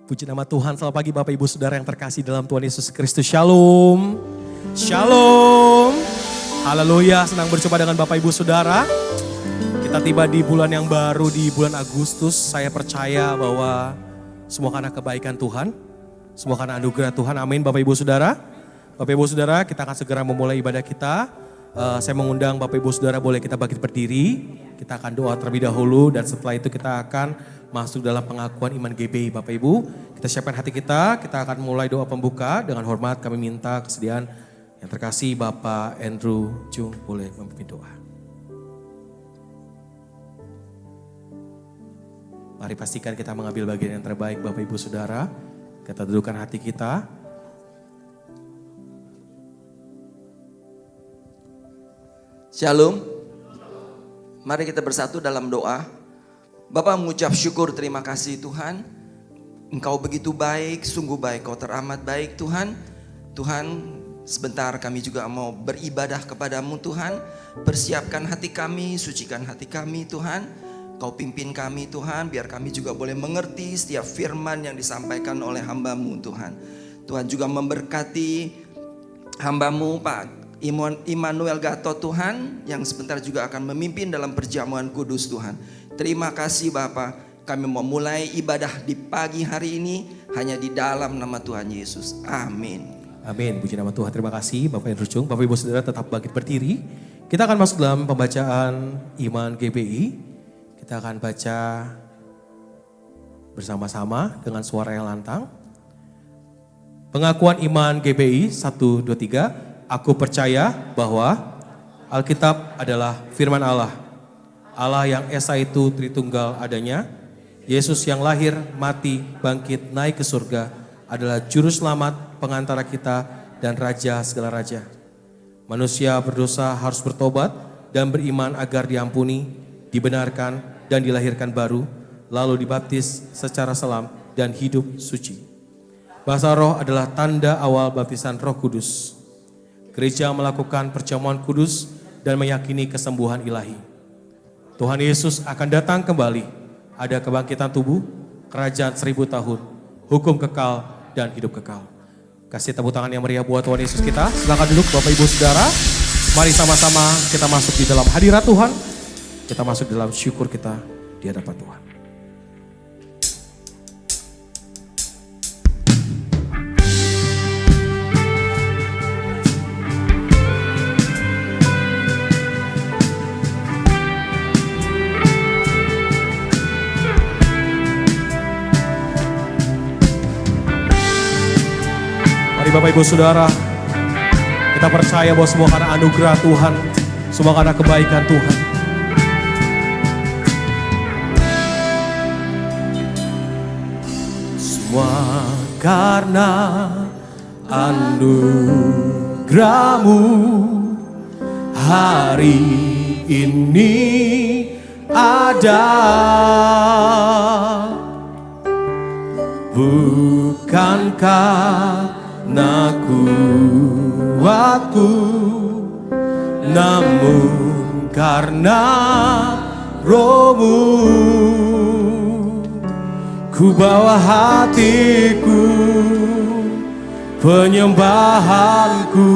Puji nama Tuhan, selamat pagi Bapak Ibu Saudara yang terkasih dalam Tuhan Yesus Kristus. Shalom. Shalom. Haleluya, senang berjumpa dengan Bapak Ibu Saudara. Kita tiba di bulan yang baru, di bulan Agustus. Saya percaya bahwa semua karena kebaikan Tuhan, semua karena anugerah Tuhan. Amin Bapak Ibu Saudara. Bapak Ibu Saudara, kita akan segera memulai ibadah kita. Saya mengundang Bapak Ibu Saudara, boleh kita bangkit berdiri. Kita akan doa terlebih dahulu dan setelah itu kita akan masuk dalam pengakuan iman GBI. Bapak Ibu, kita siapkan hati kita akan mulai doa pembuka. Dengan hormat kami minta kesediaan yang terkasih Bapak Andrew Jung boleh memimpin doa. Mari pastikan kita mengambil bagian yang terbaik Bapak Ibu Saudara. Kita dudukkan hati kita. Shalom. Mari kita bersatu dalam doa. Bapak mengucap syukur, terima kasih Tuhan. Engkau begitu baik, sungguh baik, Kau teramat baik Tuhan. Tuhan, sebentar kami juga mau beribadah kepadamu Tuhan. Persiapkan hati kami, sucikan hati kami Tuhan. Kau pimpin kami Tuhan, biar kami juga boleh mengerti setiap firman yang disampaikan oleh hamba-Mu Tuhan. Tuhan juga memberkati hamba-Mu Pak Immanuel Gatot Tuhan, yang sebentar juga akan memimpin dalam perjamuan kudus Tuhan. Terima kasih Bapa, kami memulai ibadah di pagi hari ini hanya di dalam nama Tuhan Yesus. Amin. Amin, puji nama Tuhan. Terima kasih Bapak Andrew Jung. Bapak Ibu Saudara tetap bangkit berdiri. Kita akan masuk dalam pembacaan iman GBI. Kita akan baca bersama-sama dengan suara yang lantang. Pengakuan iman GBI 1, 2, 3. Aku percaya bahwa Alkitab adalah firman Allah. Allah yang Esa itu Tritunggal adanya. Yesus yang lahir, mati, bangkit, naik ke surga adalah juru selamat, pengantara kita dan raja segala raja. Manusia berdosa harus bertobat dan beriman agar diampuni, dibenarkan dan dilahirkan baru, lalu dibaptis secara selam dan hidup suci. Bahasa roh adalah tanda awal baptisan Roh Kudus. Gereja melakukan perjamuan kudus dan meyakini kesembuhan ilahi. Tuhan Yesus akan datang kembali. Ada kebangkitan tubuh, kerajaan 1000 tahun, hukum kekal dan hidup kekal. Kasih tepuk tangan yang meriah buat Tuhan Yesus kita. Silakan duduk Bapak Ibu Saudara. Mari sama-sama kita masuk di dalam hadirat Tuhan. Kita masuk dalam syukur kita di hadapan Tuhan. Bapak Ibu Saudara, kita percaya bahwa semua karena anugerah Tuhan, semua karena kebaikan Tuhan. Semua karena anugerah-Mu hari ini ada. Bukankah na kuatku, namun karena Roh-Mu ku bawa hatiku, penyembahanku,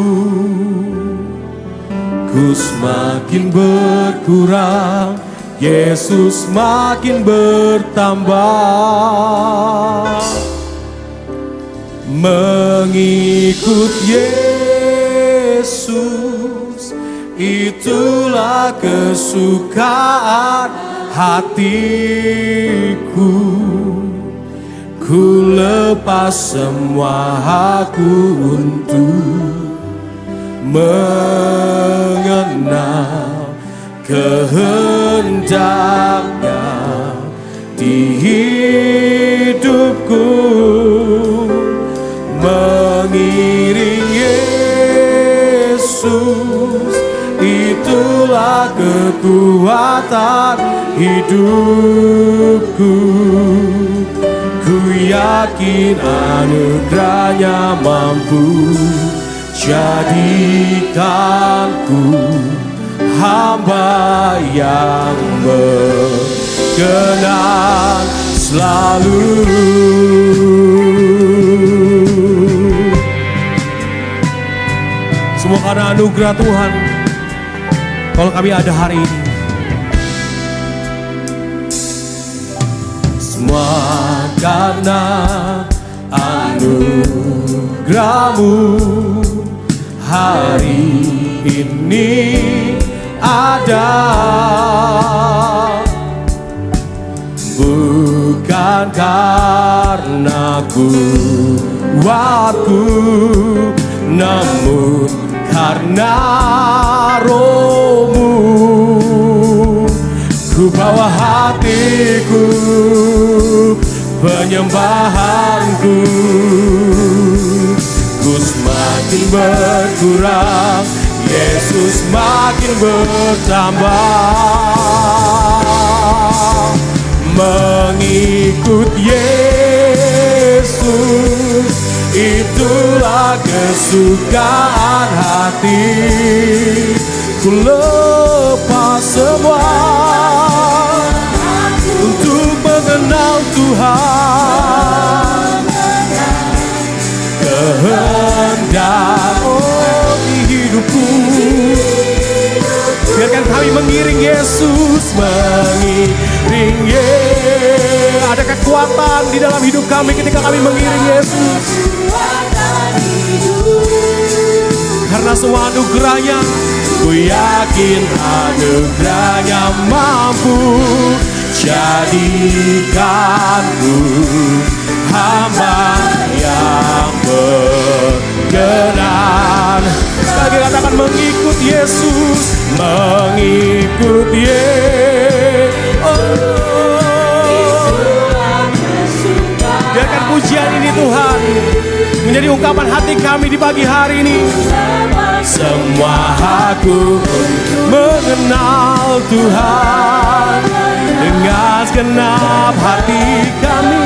ku semakin berkurang, Yesus makin bertambah. Mengikut Yesus itulah kesukaan hatiku. Ku lepas semua hakku untuk mengenal kehendaknya di hidupku. Mengiring Yesus itulah kekuatan hidupku. Ku yakin anugerahnya mampu jadikanku hamba yang berkenan selalu. Karena anugerah Tuhan, kalau kami ada hari ini. Semua karena anugerah-Mu hari ini ada. Bukan karena kuatku, namun karena Roh-Mu. Ku bawa hatiku, penyembahanku, ku semakin berkurang, Yesus makin bertambah. Mengikut Yesus, itulah kesukaan hati. Ku lepas semua untuk mengenal Tuhan. Kehendak di hidupku, biarkan kami mengiring Yesus, mengiring Yesus. Ada kekuatan di dalam hidup kami ketika kami mengiring Yesus. Karena semua anugerahnya, ku yakin anugerahnya mampu jadikanku hamba yang berkenan. Sekali lagi katakan, mengikut Yesus, mengikut Yesus. Biarkan pujian ini Tuhan menjadi ungkapan hati kami di pagi hari ini. Semua aku mengenal Tuhan dengan segenap hati kami.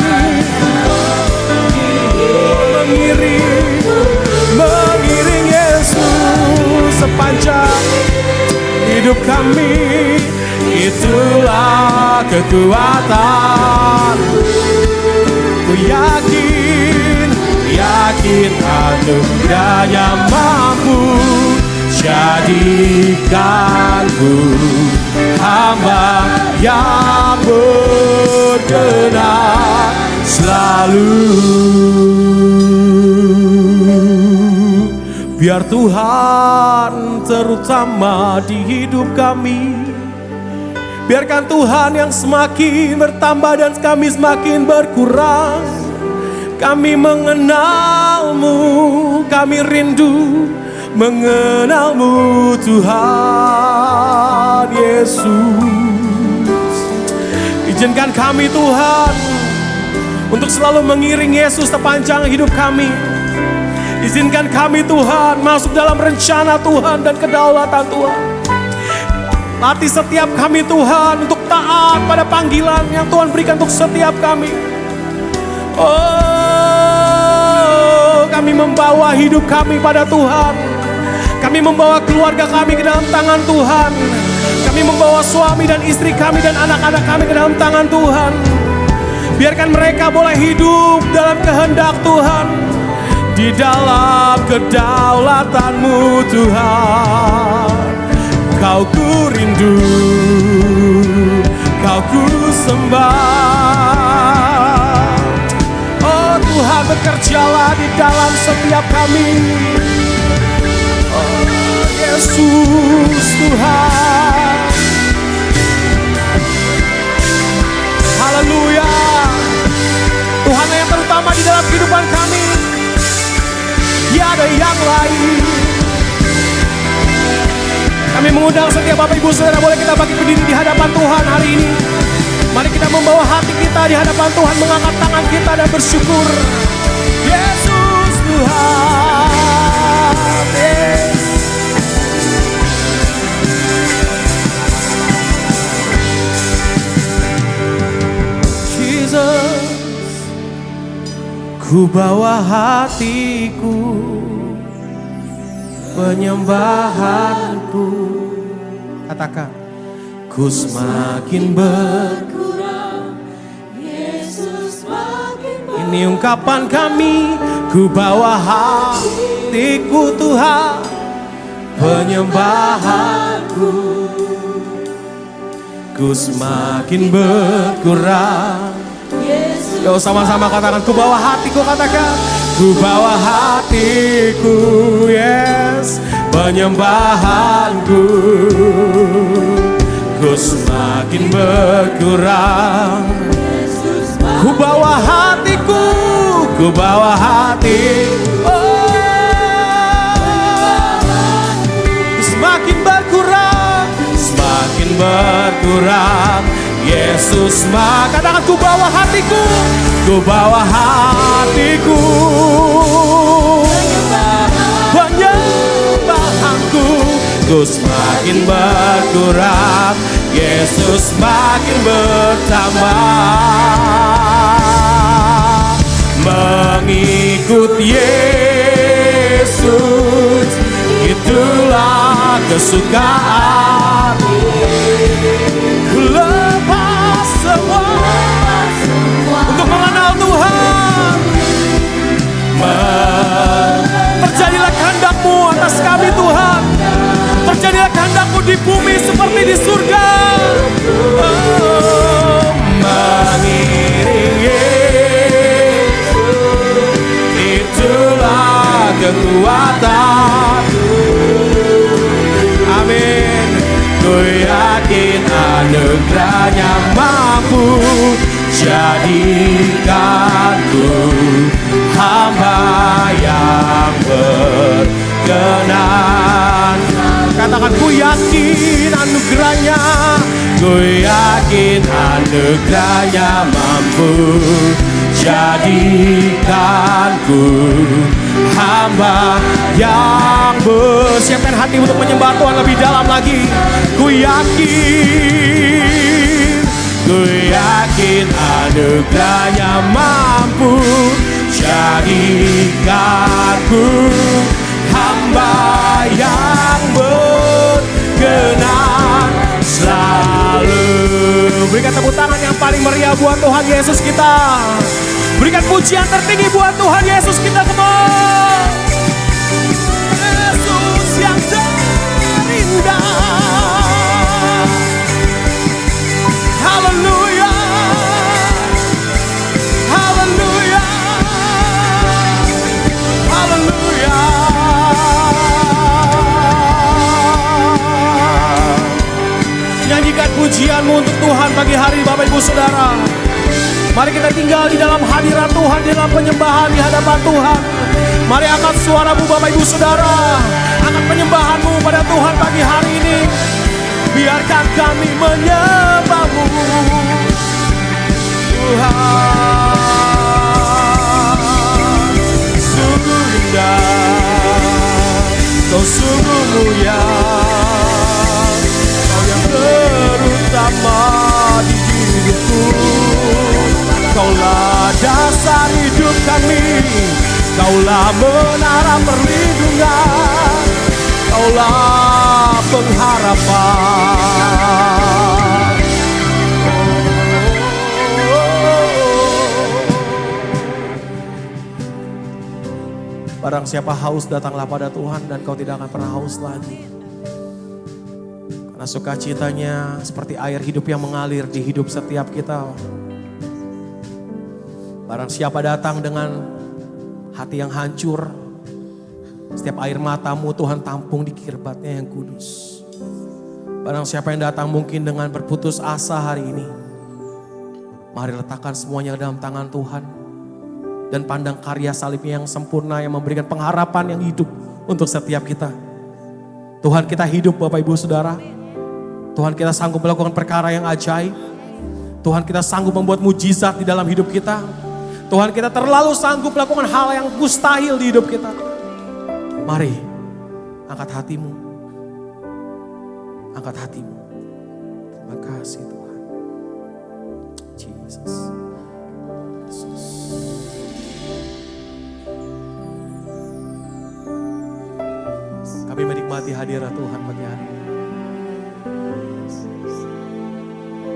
Mengiring Yesus sepanjang hidup kami. Itulah kekuatan. Ku yakin anugerahnya mampu jadikanku hamba yang berkenan selalu. Biar Tuhan terutama di hidup kami. Biarkan Tuhan yang semakin bertambah dan kami semakin berkurang. Kami mengenal-Mu, kami rindu mengenal-Mu Tuhan Yesus. Izinkan kami Tuhan untuk selalu mengiring Yesus sepanjang hidup kami. Izinkan kami Tuhan masuk dalam rencana Tuhan dan kedaulatan Tuhan. Latih setiap kami Tuhan untuk taat pada panggilan yang Tuhan berikan untuk setiap kami. Oh, kami membawa hidup kami pada Tuhan. Kami membawa keluarga kami ke dalam tangan Tuhan. Kami membawa suami dan istri kami dan anak-anak kami ke dalam tangan Tuhan. Biarkan mereka boleh hidup dalam kehendak Tuhan, di dalam kedaulatan-Mu Tuhan. Kau ku rindu, Kau ku sembah. Oh Tuhan, bekerjalah di dalam setiap kami. Oh Yesus Tuhan. Haleluya. Tuhan yang terutama di dalam kehidupan kami. Tiada yang lain. Kami mengundang setiap Bapak Ibu Saudara, boleh kita bagi berdiri di hadapan Tuhan hari ini. Mari kita membawa hati kita di hadapan Tuhan, mengangkat tangan kita dan bersyukur. Yesus Tuhan. Jesus, ku bawa hatiku, penyembahanku. Katakan, ku semakin berkurang, Yesus makin bertambah. Ini ungkapan kami, ku bawa hatiku Tuhan, penyembahanku. Ku semakin berkurang. Yo sama-sama katakan, ku bawa hatiku, katakan. Ku bawa hatiku, yes, penyembahanku. Ku semakin berkurang. Ku bawa hatiku, ku bawa hati. Semakin berkurang, semakin berkurang. Yesus, katakan, ku bawa hatiku, ku bawa hatiku. Penyembahanku, ku semakin berkurang. Yesus makin bertambah. Mengikut Yesus, itulah kesukaanku. Ku lepas semua untuk mengenal Tuhan. Terjadilah kehendak-Mu atas kami, Tuhan. Terjadilah kehendak-Mu di bumi seperti di surga. Mengiring Yesus, itulah kekuatanku. Amin. Ku yakin anugerahnya mampu jadikanku hamba yang berkenan. Katakan, ku yakin anugerahnya, ku yakin anugerahnya mampu jadikanku hamba yang bersiapkan hati untuk menyembah Tuhan lebih dalam lagi. Ku yakin anugerahnya mampu jadikanku hamba yang berkenan selalu. Berikan tepuk tangan yang paling meriah buat Tuhan Yesus kita. Berikan pujian tertinggi buat Tuhan Yesus kita, kemana Yesus yang terindah. Haleluya, haleluya, haleluya. Nyanyikan pujianmu untuk Tuhan pagi hari, Bapak Ibu Saudara. Mari kita tinggal di dalam hadirat Tuhan, di dalam penyembahan di hadapan Tuhan. Mari angkat suaramu, Bapak Ibu Saudara. Angkat penyembahanmu pada Tuhan pagi hari ini. Biarkan kami menyembah-Mu, Tuhan. Sungguh indah, Kau sungguh mulia, Kau yang terutama di hidupku. Kaulah dasar hidup kami, Kaulah menara perlindungan, Kaulah pengharapan. Barang siapa haus, datanglah pada Tuhan dan kau tidak akan pernah haus lagi. Karena sukacitanya seperti air hidup yang mengalir di hidup setiap kita. Barang siapa datang dengan hati yang hancur, setiap air matamu Tuhan tampung di kirbatnya yang kudus. Barang siapa yang datang mungkin dengan berputus asa hari ini, mari letakkan semuanya dalam tangan Tuhan. Dan pandang karya salibnya yang sempurna yang memberikan pengharapan yang hidup untuk setiap kita. Tuhan, kita hidup Bapak Ibu Saudara. Tuhan, kita sanggup melakukan perkara yang ajaib. Tuhan, kita sanggup membuat mujizat di dalam hidup kita. Tuhan, kita terlalu sanggup melakukan hal yang mustahil di hidup kita. Mari, angkat hatimu. Angkat hatimu. Terima kasih Tuhan. Jesus. Kami menikmati hadirat Tuhan pagi hari ini.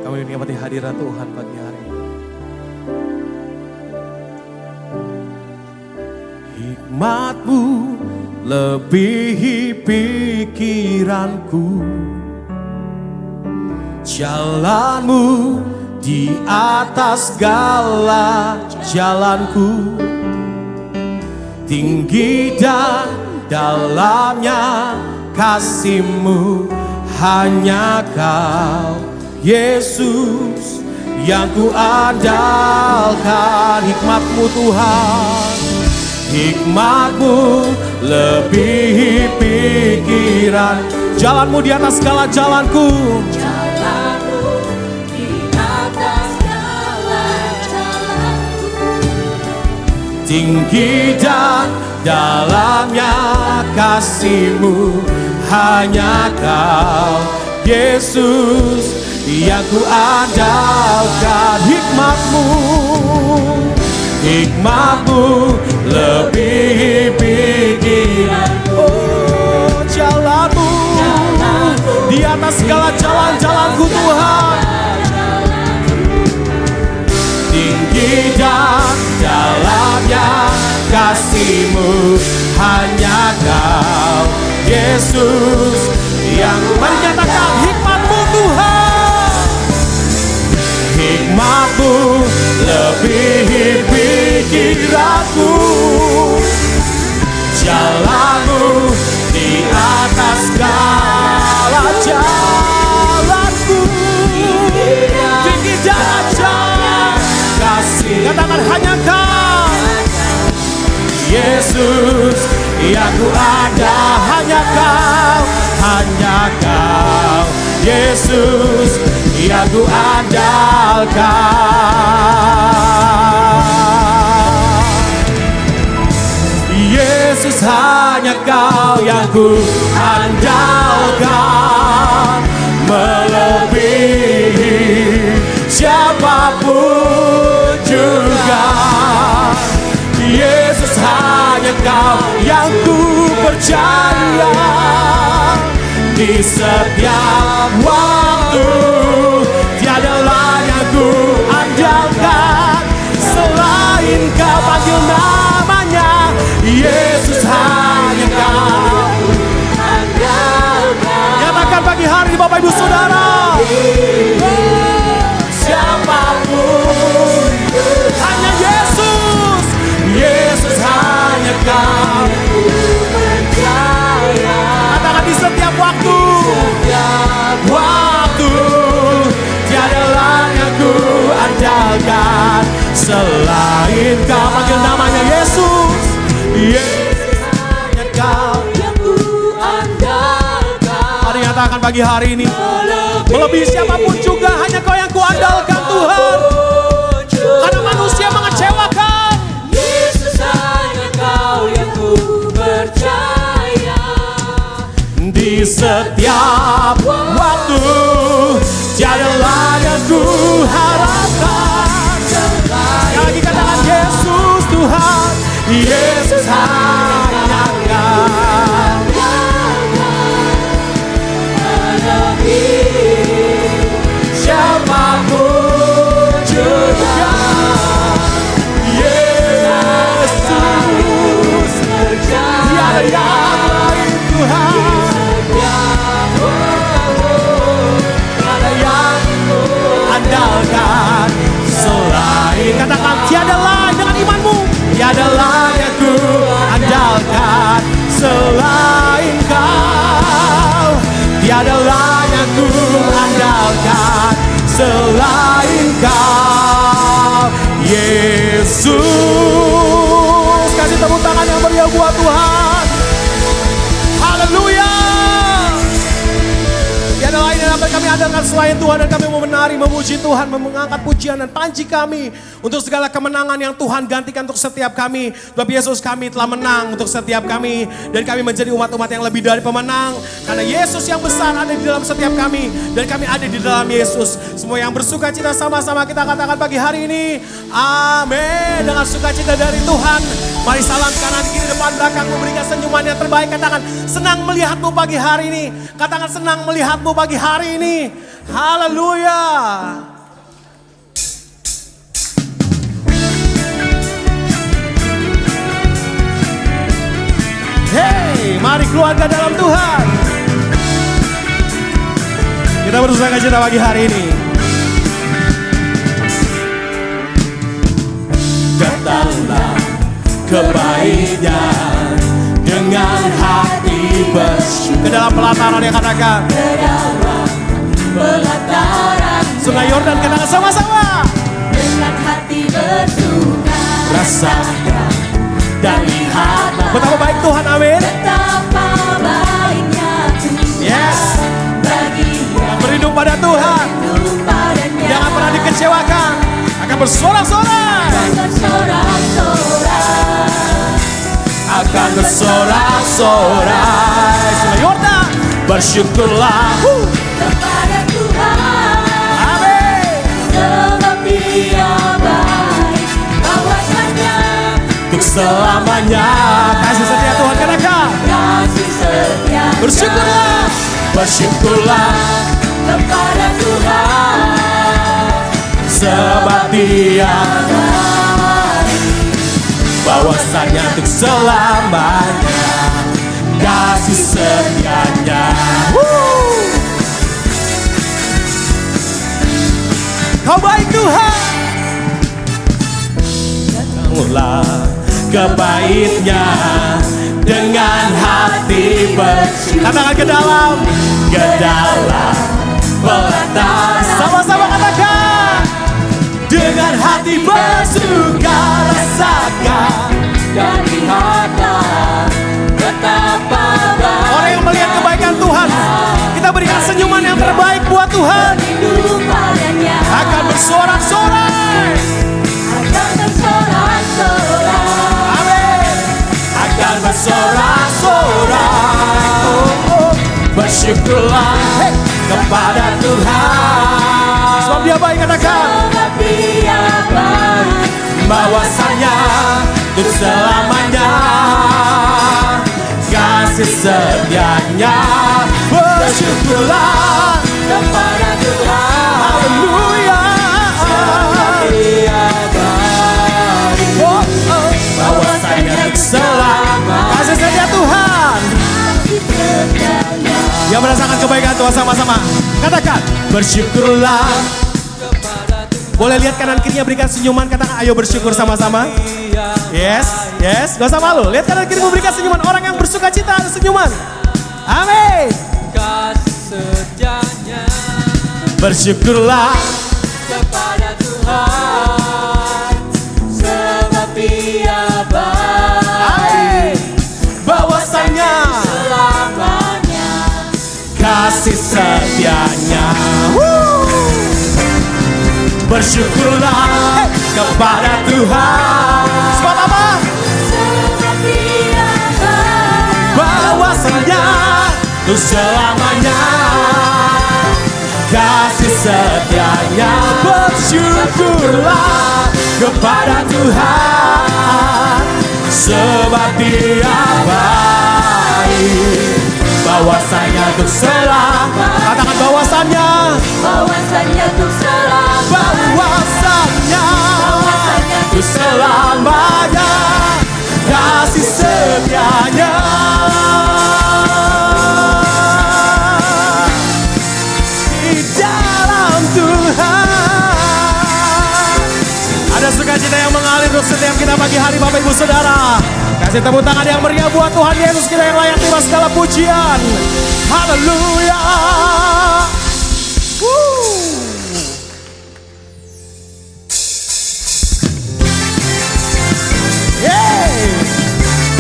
Kami menikmati hadirat Tuhan pagi hari ini. Hikmat-Mu lebihi pikiranku. Jalanmu di atas segala jalanku, tinggi dan dalamnya kasih-Mu. Hanya Kau Yesus yang ku andalkan. Hikmat-Mu Tuhan, hikmat-Mu lebihi pikiran. Jalan-Mu di atas segala jalanku, Jalanmu di atas segala jalanku. tinggi dan dalamnya kasih-Mu. Hanya Kau Yesus yang ku andalkan. Hikmat-Mu, hikmat-Mu lebih pikiran. Oh, jalan-Mu di atas segala jalan-jalanku Tuhan. Tinggi dan dalamnya kasih-Mu. Hanya Kau Yesus yang menyatakan. Hikmat-Mu Tuhan, hikmat-Mu lebihi pikiranku. Jalan-Mu di atas segala jalanku, tinggi dan dalam kasih. Katakan hanya Kau Yesus yang ku ada. Hanya Kau, hanya Kau Yesus yang ku andalkan. Yesus hanya Kau yang ku andalkan, melebihi siapapun juga. Yesus hanya Kau yang ku percaya. Di setiap waktu tiada lain yang ku andalkan selain Kau. Panggil namanya Yesus hanya Kau andalkan. Nyatakan pagi hari ini Bapak Ibu Saudara, siapapun hanya Yesus. Yesus hanya Kau percaya. Katakan di setiap waktu, tiada lain yang ku andalkan selain Kau. Panggil namanya Yesus. Yesus hanya Kau Yang ku andalkan. Mari nyatakan pagi hari ini, melebihi siapapun juga hanya Kau yang ku andalkan Tuhan. Karena manusia mengecewakan, Yesus hanya Kau yang ku percaya. di setiap waktu tiada lain yang ku harapkan. Sekali lagi katakan Yesus Tuhan. Yesus hanya Kau. Siapapun juga Yesus, tiada yang lain Tuhan. Tiada yang andalkan selain. Katakan tiada lain dengan imanmu. Tiada lain yang ku andalkan selain Kau. Tiada lain yang ku andalkan selain Kau. Yesus. Kasih tepuk tangan yang meriah buat Tuhan. Haleluya. Tiada lain yang dapat kami andalkan selain Tuhan. Dan kami mau menari, memuji Tuhan, mengangkat pujian dan panji kami untuk segala kemenangan yang Tuhan gantikan untuk setiap kami. Sebab Yesus, kami telah menang untuk setiap kami. Dan kami menjadi umat-umat yang lebih dari pemenang. Karena Yesus yang besar ada di dalam setiap kami. Dan kami ada di dalam Yesus. Semua yang bersuka cita sama-sama kita katakan pagi hari ini, amin. Dengan sukacita dari Tuhan, mari salam kanan kiri depan belakang, memberikan senyuman yang terbaik. Katakan senang melihatmu pagi hari ini. Katakan senang melihatmu pagi hari ini. Haleluya. Hey. keluarga dalam Tuhan. Kita berusaha cinta pagi hari ini. Katakanlah kebaikannya dengan hati bersyukur. Ke dalam pelataran yang katakan. Ke dalam pelataran Sungai Yordan kenal sama-sama. dengan hati bersuka Rasakan dan lihatlah betapa baik Tuhan, amin. betapa baiknya Tuhan. Yes. Bagi yang Berlindung pada Tuhan, rindu padanya. jangan pernah dikecewakan, akan bersorak-sorai, akan bersorak-sorai. Sungai Yordan, bersyukurlah kepada Tuhan, amin. sebab Dia baik, bahwasanya Untuk selamanya kasih setia Tuhan katakan. kasih setia. Bersyukurlah, bersyukurlah Kepada Tuhan, sebab Dia bahwasanya untuk selamanya kasih setianya. Kau baik Tuhan, kamulah kebaiknya dengan hati bersyukur. Katakan ke dalam pelataran. Sama-sama katakan. Dengan hati bersuka rasakan dan lihatlah betapa baik orang yang melihat kebaikan Tuhan. Kita berikan senyuman yang terbaik buat Tuhan. rindu padanya. Akan bersorak-sorai, Akan bersorak-sorai. amin. Akan bersorak-sorai. Bersyukurlah kepada Tuhan. Sebab Dia baik, katakan. Sebab Dia baik, Bahwasanya untuk selamanya kasih setianya. Bersyukurlah kepada Tuhan. haleluya. Dia baik, Oh, oh. Bahwasanya untuk selamanya kasih setia Tuhan. kasih setianya. Yang merasakan kebaikan Tuhan sama-sama katakan bersyukurlah. Boleh lihat kanan kirinya, berikan senyuman, katakan ayo bersyukur sama-sama. Yes, yes, gak usah malu. Lihat kanan kiri, berikan senyuman. Orang yang bersuka cita ada senyuman. Amin. Kasih setianya Bersyukurlah kepada Tuhan, sebab Dia baik, bahwasanya selamanya kasih setianya. Bersyukurlah kepada Tuhan. Sebab apa? sebab Dia baik, Bahwasanya untuk selamanya kasih setianya. Bersyukurlah kepada Tuhan, sebab Dia baik. Bahwasanya untuk selamanya. Katakan bahwasanya. bahwasanya untuk selamanya, Bahwasanya untuk selamanya kasih setianya. Di dalam Tuhan ada sukacita yang mengalir untuk setiap kita pagi hari, Bapak Ibu Saudara. Kasih tepuk tangan yang meriah buat Tuhan Yesus kita yang layak terima segala pujian. Haleluya.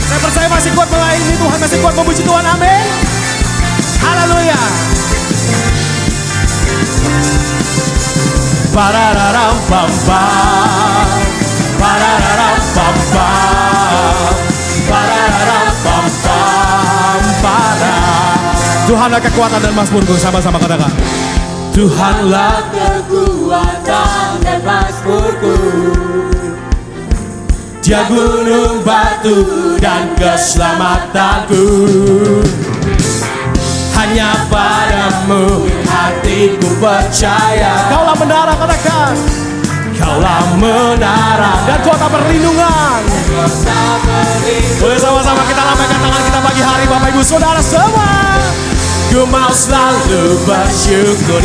Saya percaya masih kuat melayani Tuhan, masih kuat memuji Tuhan, amin. Haleluya. Parararam pam pam, parararam pam pam, parararam pam pam, para. Tuhanlah kekuatan dan mazmurku, sama-sama katakan. Tuhanlah kekuatan dan mazmurku, Dia gunung batu dan keselamatanku. Hanya padamu hatiku percaya. Kaulah menara, katakan. Kaulah menara dan kota perlindungan. kota berlindung. Boleh sama-sama kita lambaikan tangan kita pagi hari Bapak Ibu Saudara semua. Ku mau selalu bersyukur.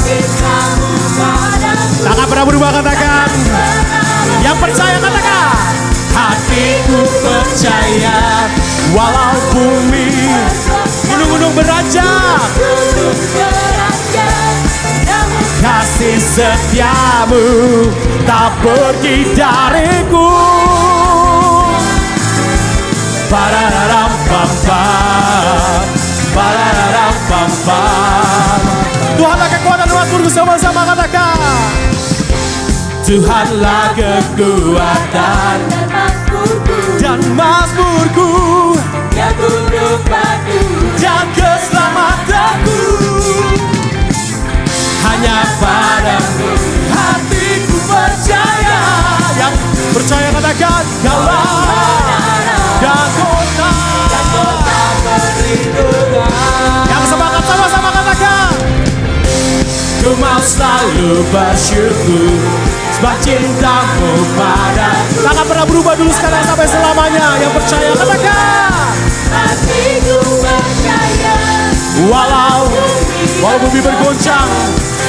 Cintamu padaku Takkan pernah berubah, katakan. Yang percaya katakan. Hatiku percaya walau bumi gunung-gunung beranjak, gunung beranjak, namun kasih setiamu tak pergi dariku. Pararam pam pam, pararam pam pam. Tuhanlah kekuatan dan mazmurku, sama-sama katakan. Tuhanlah kekuatan dan mazmurku, yang tunduk padu dan keselamatanku. Hanya padamu hatiku percaya. Yang percaya katakan. Kaulah dan kota perlindungan. yang semangat sama-sama katakan. Ku mau selalu bersyukur sebab cintamu pada. Takkan pernah berubah dulu, sekarang sampai selamanya. Yang percaya katakan. Hatiku percaya Walau bumi bergoncang,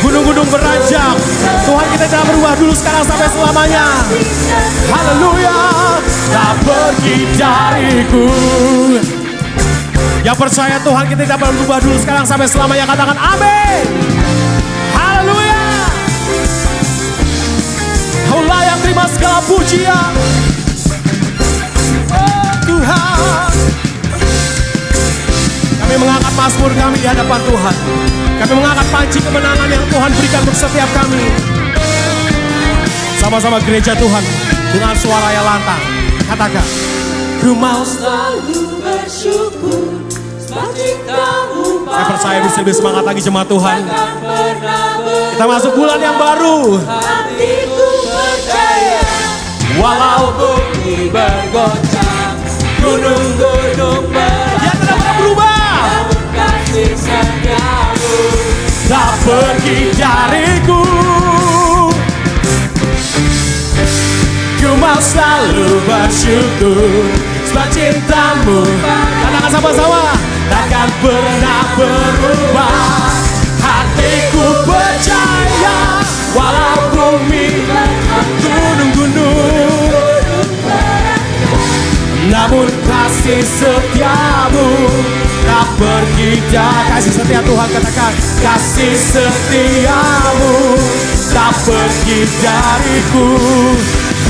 gunung-gunung beranjak, Tuhan kita jangan berubah dulu, sekarang sampai selamanya. Haleluya, tak pergi dariku. Yang percaya Tuhan kita tidak berubah dulu, sekarang sampai selamanya. Katakan amin. Haleluya. Kau layak terima segala pujian. Oh Tuhan. Kami mengangkat mazmur kami di hadapan Tuhan. Kami mengangkat panci kemenangan yang Tuhan berikan untuk setiap kami. Sama-sama gereja Tuhan dengan suara yang lantang. Katakan. Ku mau selalu bersyukur sebab cintamu Saya percaya bisa lebih semangat lagi jemaat Tuhan. takkan pernah Kita masuk bulan yang baru. hatiku percaya Walau bumi bergoncang, gunung-gunung dia tidak pernah berubah, namun kasih setiamu tak pergi dariku. Ku mau selalu bersyukur sebab cintamu. Katakan sama-sama. Takkan pernah berubah. Hatiku percaya walau bumi gunung-gunung, namun kasih setiamu tak pergi dari. Kasih setia Tuhan, katakan. Kasih setiamu tak pergi dariku.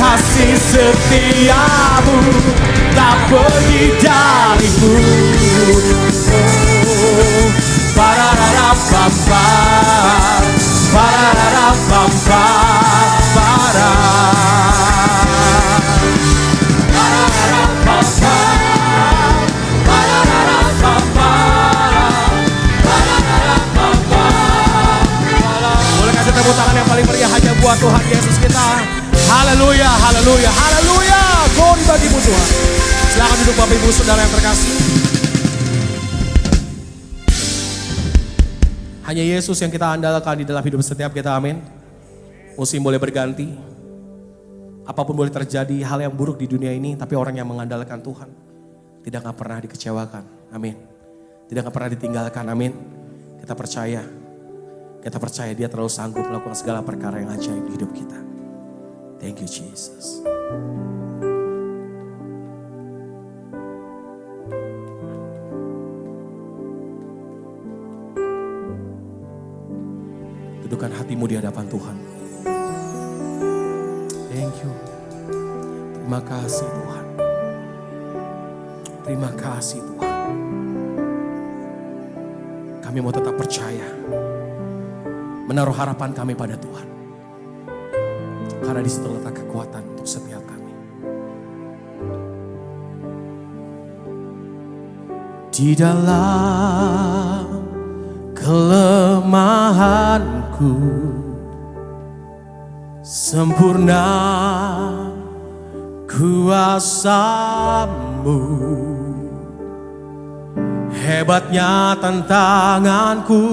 Kasih setiamu tak pergi dariku. Pararapampa, pararapampa, para. Pararapampa, pararapampa, pararapampa. Boleh kasih tepuk tangan yang paling meriah hanya buat Tuhan Yesus kita. Haleluya, haleluya, haleluya. Glory bagimu Tuhan. Silakan duduk Bapak Ibu Saudara yang terkasih. Hanya Yesus yang kita andalkan di dalam hidup setiap kita, amin. Musim boleh berganti, apapun boleh terjadi, hal yang buruk di dunia ini, tapi orang yang mengandalkan Tuhan tidak akan pernah dikecewakan, amin. Tidak akan pernah ditinggalkan, amin. Kita percaya Dia terlalu sanggup melakukan segala perkara yang ajaib di hidup kita. Thank you Jesus. Dudukan hatimu di hadapan Tuhan. Thank you. Terima kasih Tuhan. Terima kasih Tuhan. Kami mau tetap percaya. Menaruh harapan kami pada Tuhan. Karena di situ letak kekuatan untuk setiap kami. Di dalam kelemahanku sempurna kuasa-Mu, hebatnya tantanganku,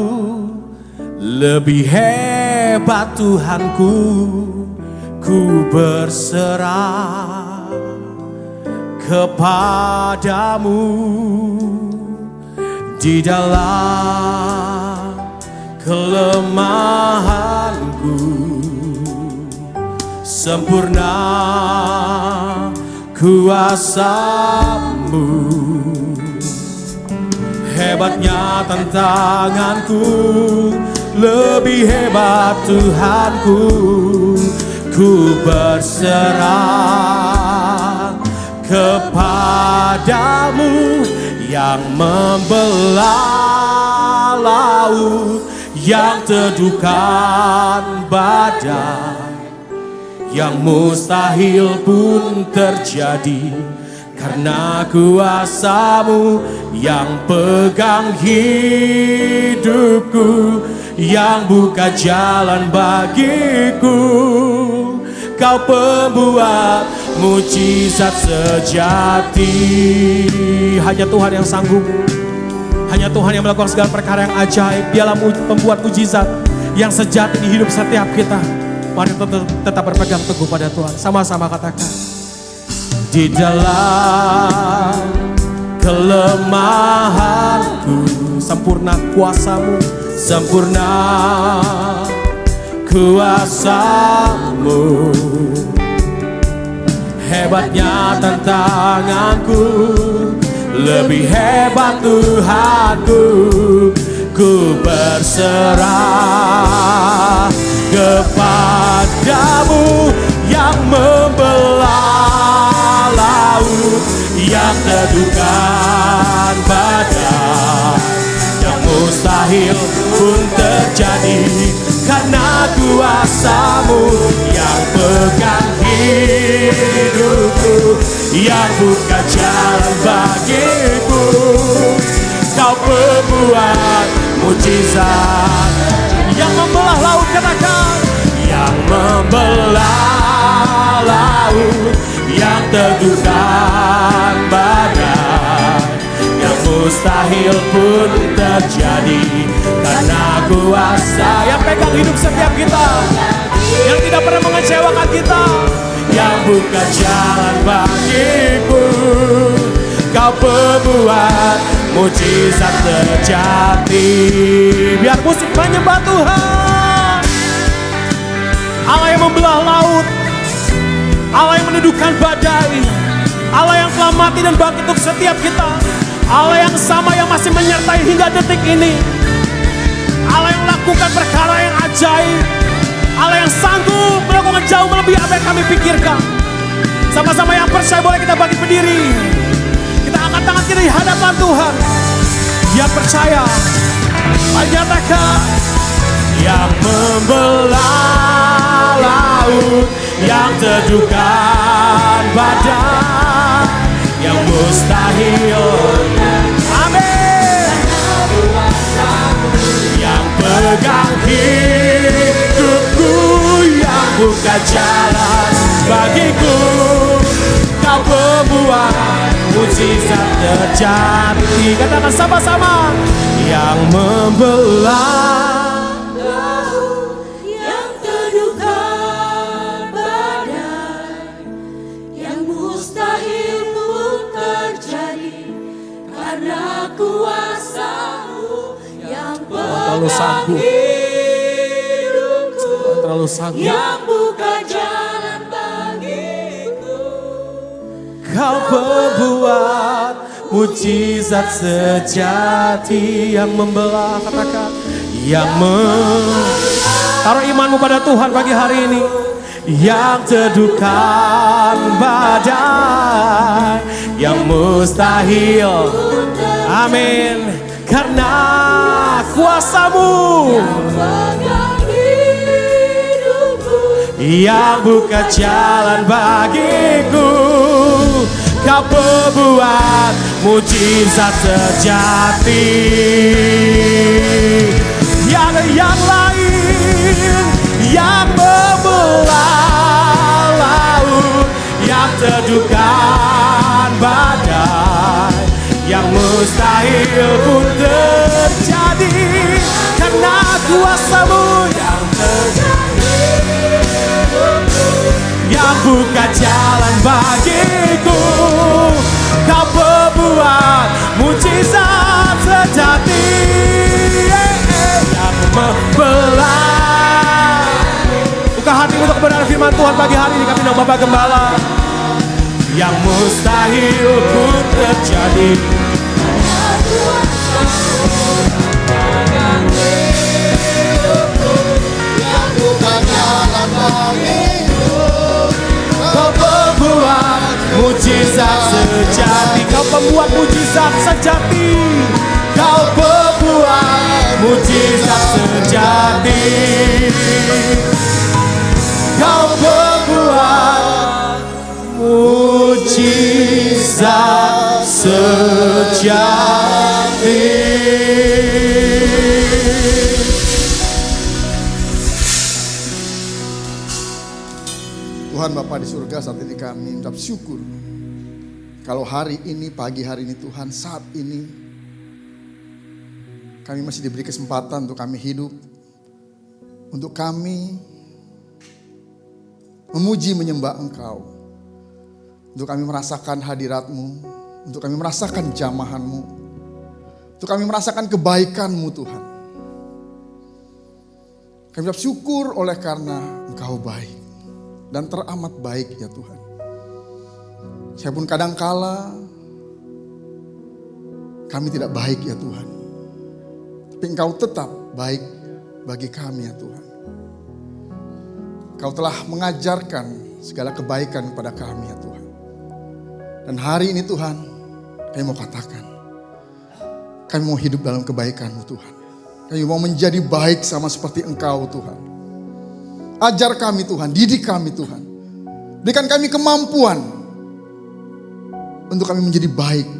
lebih hebat Tuhanku, ku berserah. kepadamu di dalam kelemahanku. Sempurna kuasa-Mu, hebatnya tantanganku, lebih hebat Tuhanku. Ku berserah kepadamu yang membelah laut, yang teduhkan badai, yang mustahil pun terjadi karena kuasa-Mu yang pegang hidupku, yang buka jalan bagiku. Kau pembuat mujizat sejati. Hanya Tuhan yang sanggup, hanya Tuhan yang melakukan segala perkara yang ajaib. Dialah pembuat mujizat yang sejati di hidup setiap kita. Mari tetap berpegang teguh pada Tuhan. Sama-sama katakan. Di dalam kelemahanku, sempurna kuasa-Mu, sempurna kuasa-Mu, hebatnya tantanganku, lebih hebat Tuhanku. Ku berserah kepadamu yang membelah laut, yang teduhkan badai, yang mustahil pun terjadi karena kuasa-Mu yang pegang hidupku, yang buka jalan bagiku. Kau pembuat mujizat yang membelah laut, katakan, yang membelah laut, yang teduhkan badai, yang mustahil pun terjadi karena kuasa yang pegang hidup setiap kita, yang tidak pernah mengecewakan kita, yang buka jalan bagiku. Kau pembuat mujizat terjadi. Biar musik menyembah Tuhan. Allah yang membelah laut, Allah yang meneduhkan badai, Allah yang telah mati dan bangkit untuk setiap kita, Allah yang sama yang masih menyertai hingga detik ini, Allah yang melakukan perkara yang ajaib, Allah yang sanggup melakukan jauh melebihi apa yang kami pikirkan. Sama-sama yang percaya boleh kita bangkit berdiri. Kita angkat tangan kita di hadapan Tuhan. Yang percaya, menyatakan, yang membelah laut, yang teduhkan badai, yang mustahil, amin, yang pegang hidupku, yang buka jalan bagiku. Kau pembuat mujizat terjadi. Katakan sama-sama, yang membelah laut, yang teduhkan badai, yang mustahil pun terjadi karena kuasa-Mu yang pegang hidupku, yang buka jalan bagiku. Kau pembuat mujizat sejati, yang membelah, katakan, yang taruh imanmu pada Tuhan pagi hari ini, yang teduhkan badai, yang mustahil, amin, karena kuasa-Mu yang buka jalan bagiku. Kau pembuat mujizat sejati. Yang lain, yang membelah laut, yang teduhkan badai, yang mustahil pun terjadi karena kuasa-Mu yang terjadi, yang buka jalan bagiku. pembuat mujizat sejati yang membelah. Buka hati untuk kebenaran firman Tuhan pagi hari ini. Kami nama Bapak Gembala. Yang mustahil pun terjadi. Yang bukan jalan bagiku. Kau pembuat mujizat sejati. Kau pembuat mujizat sejati. Kau pembuat mujizat sejati. Kau pembuat mujizat sejati. Tuhan Bapa di surga, saat ini kami mengucap syukur. Kalau hari ini, pagi hari ini Tuhan, saat ini kami masih diberi kesempatan untuk kami hidup. Untuk kami memuji menyembah Engkau. Untuk kami merasakan hadirat-Mu. Untuk kami merasakan jamahan-Mu. Untuk kami merasakan kebaikan-Mu Tuhan. Kami mengucap syukur oleh karena Engkau baik. Dan teramat baik ya Tuhan. Saya pun kadangkala kami tidak baik ya Tuhan. Tapi Engkau tetap baik bagi kami ya Tuhan. Engkau telah mengajarkan segala kebaikan kepada kami ya Tuhan. Dan hari ini Tuhan, kami mau katakan, kami mau hidup dalam kebaikan-Mu Tuhan. Kami mau menjadi baik sama seperti Engkau Tuhan. Ajar kami Tuhan, didik kami Tuhan. Berikan kami kemampuan untuk kami menjadi baik.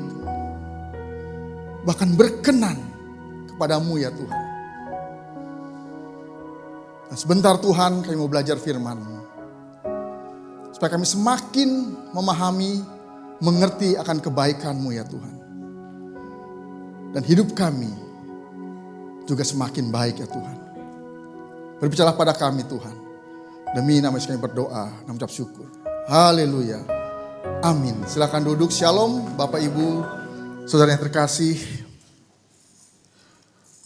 Bahkan berkenan kepadamu ya Tuhan. Nah, sebentar Tuhan kami mau belajar firman-Mu. Supaya kami semakin memahami, mengerti akan kebaikan-Mu ya Tuhan. Dan hidup kami juga semakin baik ya Tuhan. Berbicaralah pada kami Tuhan. Demi nama Yesus kami berdoa dan mengucap syukur. Haleluya. Amin. Silakan duduk. Shalom Bapak Ibu, saudara yang terkasih.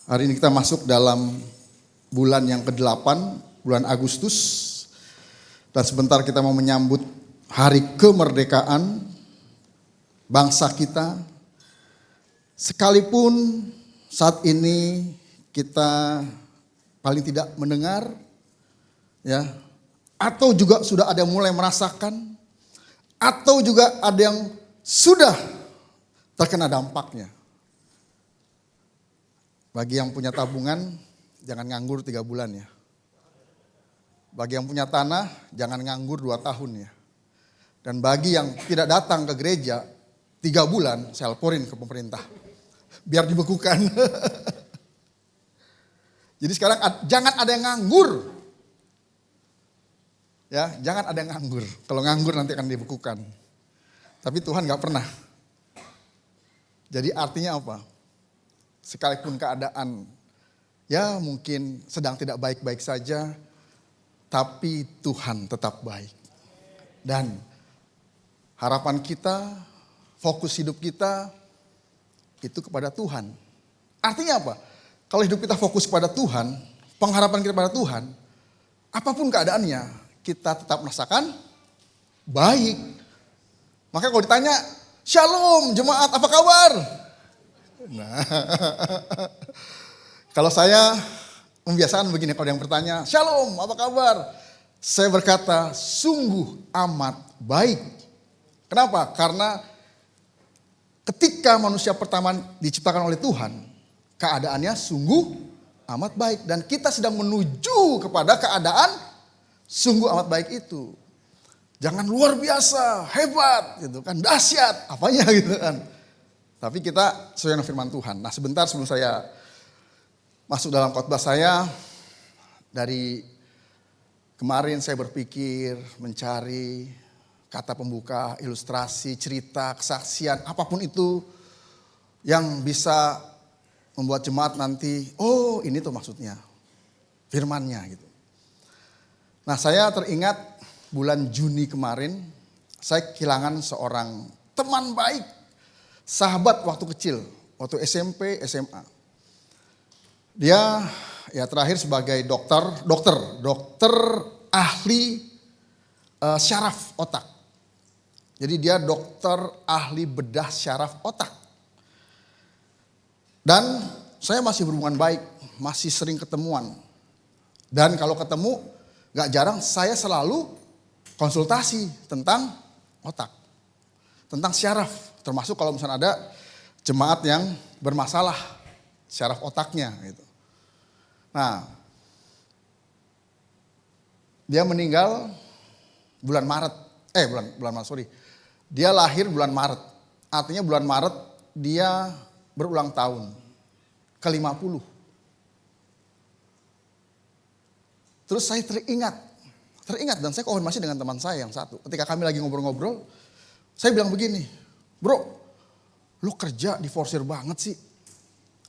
Hari ini kita masuk dalam bulan yang ke-8, bulan Agustus. Dan sebentar kita mau menyambut hari kemerdekaan bangsa kita. Sekalipun saat ini kita paling tidak mendengar, ya, atau juga sudah ada yang mulai merasakan, atau juga ada yang sudah terkena dampaknya. Bagi yang punya tabungan, jangan nganggur 3 bulan ya. Bagi yang punya tanah, jangan nganggur 2 tahun ya. Dan bagi yang tidak datang ke gereja 3 bulan, saya laporin ke pemerintah. Biar dibekukan. Jadi sekarang jangan ada yang nganggur. Ya, jangan ada yang nganggur. Kalau nganggur nanti akan dibekukan. Tapi Tuhan gak pernah. Jadi artinya apa? Sekalipun keadaan ya mungkin sedang tidak baik-baik saja, tapi Tuhan tetap baik. Dan harapan kita, fokus hidup kita itu kepada Tuhan. Artinya apa? Kalau hidup kita fokus kepada Tuhan, pengharapan kita kepada Tuhan, apapun keadaannya, kita tetap merasakan baik. Maka kalau ditanya, Shalom jemaat, apa kabar? Nah, kalau saya membiasakan begini, kalau yang bertanya, Shalom apa kabar? Saya berkata, sungguh amat baik. Kenapa? Karena ketika manusia pertama diciptakan oleh Tuhan, keadaannya sungguh amat baik. Dan kita sedang menuju kepada keadaan sungguh amat baik itu. Jangan luar biasa, hebat gitu kan, dahsyat, apanya gitu kan. Tapi kita sesuai dengan firman Tuhan. Nah sebentar sebelum saya masuk dalam khotbah saya, dari kemarin saya berpikir mencari kata pembuka, ilustrasi, cerita, kesaksian, apapun itu yang bisa membuat jemaat nanti, oh ini tuh maksudnya, firmannya gitu. Nah saya teringat bulan Juni kemarin, saya kehilangan seorang teman baik. sahabat waktu kecil, waktu SMP, SMA. Dia ya terakhir sebagai dokter ahli syaraf otak. Jadi dia dokter ahli bedah syaraf otak. Dan saya masih berhubungan baik, masih sering ketemuan. Dan kalau ketemu gak jarang saya selalu konsultasi tentang otak. Tentang syaraf, termasuk kalau misalnya ada jemaat yang bermasalah syaraf otaknya gitu. Nah, dia meninggal bulan Maret, bulan Maret, sorry. Dia lahir bulan Maret, artinya bulan Maret dia berulang tahun, ke-50. Terus saya teringat dan saya konfirmasi dengan teman saya yang satu. Ketika kami lagi ngobrol-ngobrol, saya bilang begini, bro, lu kerja diforsir banget sih.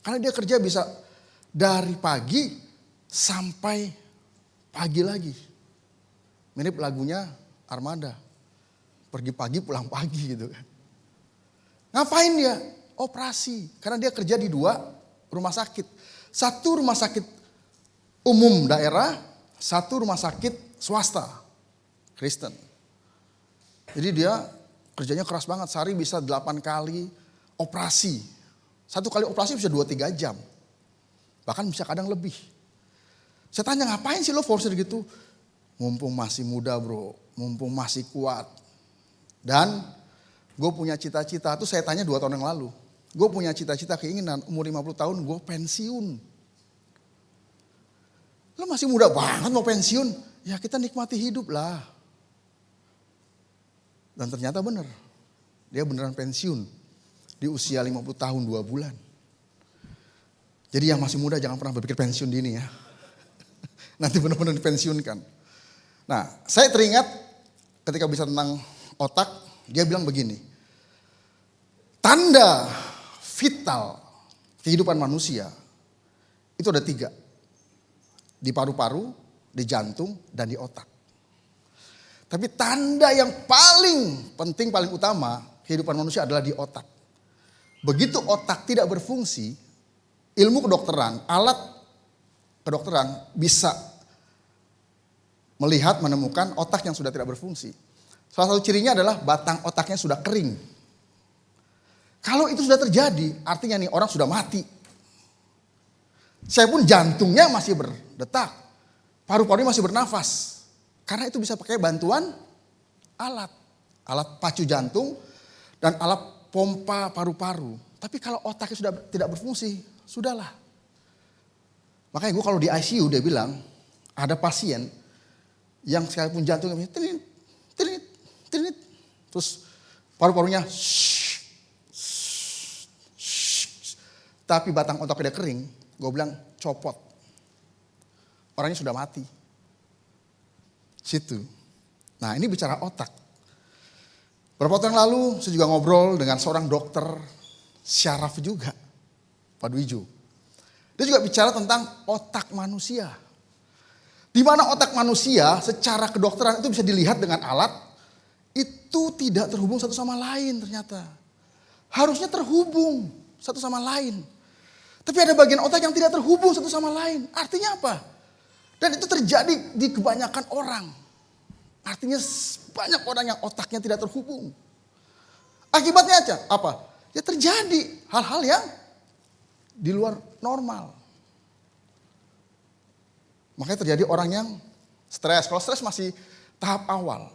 Karena dia kerja bisa dari pagi sampai pagi lagi. Mirip lagunya Armada. Pergi pagi pulang pagi gitu kan. Ngapain dia? Operasi. Karena dia kerja di 2 rumah sakit. Satu rumah sakit umum daerah, satu rumah sakit swasta Kristen. Jadi dia kerjanya keras banget. Sehari bisa 8 kali operasi. Satu kali operasi bisa 2-3 jam. Bahkan bisa kadang lebih. Saya tanya, ngapain sih lo forsir gitu? Mumpung masih muda bro, mumpung masih kuat. Dan gue punya cita-cita, itu saya tanya 2 tahun yang lalu. Gue punya cita-cita keinginan umur 50 tahun gue pensiun. Lo masih muda banget mau pensiun? Ya kita nikmati hidup lah. Dan ternyata benar. Dia beneran pensiun di usia 50 tahun 2 bulan. Jadi yang masih muda jangan pernah berpikir pensiun dini ya. Nanti benar-benar dipensiunkan. Nah, saya teringat ketika bisa tentang otak, dia bilang begini. Tanda vital kehidupan manusia itu ada 3. Di paru-paru, di jantung, dan di otak. Tapi tanda yang paling penting, paling utama kehidupan manusia adalah di otak. Begitu otak tidak berfungsi, ilmu kedokteran, alat kedokteran bisa melihat, menemukan otak yang sudah tidak berfungsi. Salah satu cirinya adalah batang otaknya sudah kering. Kalau itu sudah terjadi, artinya nih orang sudah mati. Saya pun jantungnya masih berdetak, paru-parunya masih bernafas. Karena itu bisa pakai bantuan alat pacu jantung dan alat pompa paru-paru. Tapi kalau otaknya sudah tidak berfungsi, sudahlah. Makanya gue kalau di ICU dia bilang, ada pasien yang sekalipun jantungnya trinit, terus paru-parunya tapi batang otaknya udah kering, gue bilang copot. Orangnya sudah mati. Situ. Nah ini bicara otak. Beberapa waktu yang lalu saya juga ngobrol dengan seorang dokter syaraf juga, Pak Dwijo. Dia juga bicara tentang otak manusia. Di mana otak manusia secara kedokteran itu bisa dilihat dengan alat, itu tidak terhubung satu sama lain ternyata. Harusnya terhubung satu sama lain. Tapi ada bagian otak yang tidak terhubung satu sama lain. Artinya apa? Dan itu terjadi di kebanyakan orang. Artinya banyak orang yang otaknya tidak terhubung. Akibatnya apa? Ya terjadi hal-hal yang di luar normal. Makanya terjadi orang yang stres. Kalau stres masih tahap awal.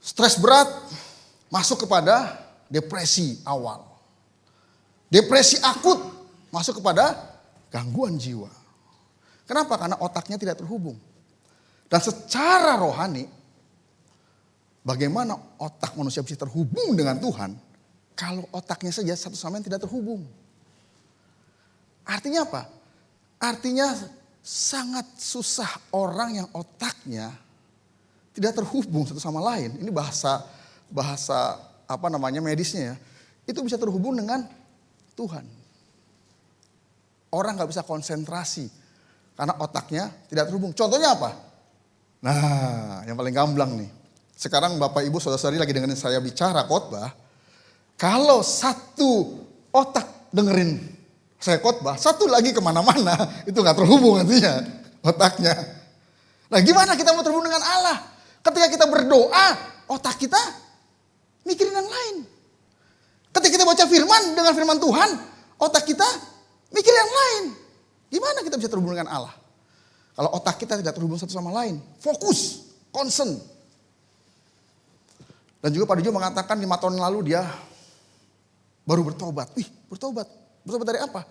Stres berat masuk kepada depresi awal. Depresi akut masuk kepada gangguan jiwa. Kenapa? Karena otaknya tidak terhubung. Dan secara rohani, bagaimana otak manusia bisa terhubung dengan Tuhan kalau otaknya saja satu sama lain tidak terhubung? Artinya apa? Artinya sangat susah orang yang otaknya tidak terhubung satu sama lain. Ini bahasa medisnya ya. Itu bisa terhubung dengan Tuhan. Orang gak bisa konsentrasi karena otaknya tidak terhubung. Contohnya apa? Nah, yang paling gamblang nih. Sekarang Bapak Ibu Saudara-saudari lagi dengerin saya bicara khotbah. Kalau satu otak dengerin saya khotbah, satu lagi kemana-mana, itu gak terhubung nantinya otaknya. Nah gimana kita mau terhubung dengan Allah? Ketika kita berdoa, otak kita mikirin yang lain. Ketika kita baca firman dengan firman Tuhan, otak kita mikir yang lain. Gimana kita bisa terhubung dengan Allah? Kalau otak kita tidak terhubung satu sama lain, fokus, concern. Dan juga Pak Dijo mengatakan 5 tahun lalu dia baru bertobat. Bertobat dari apa?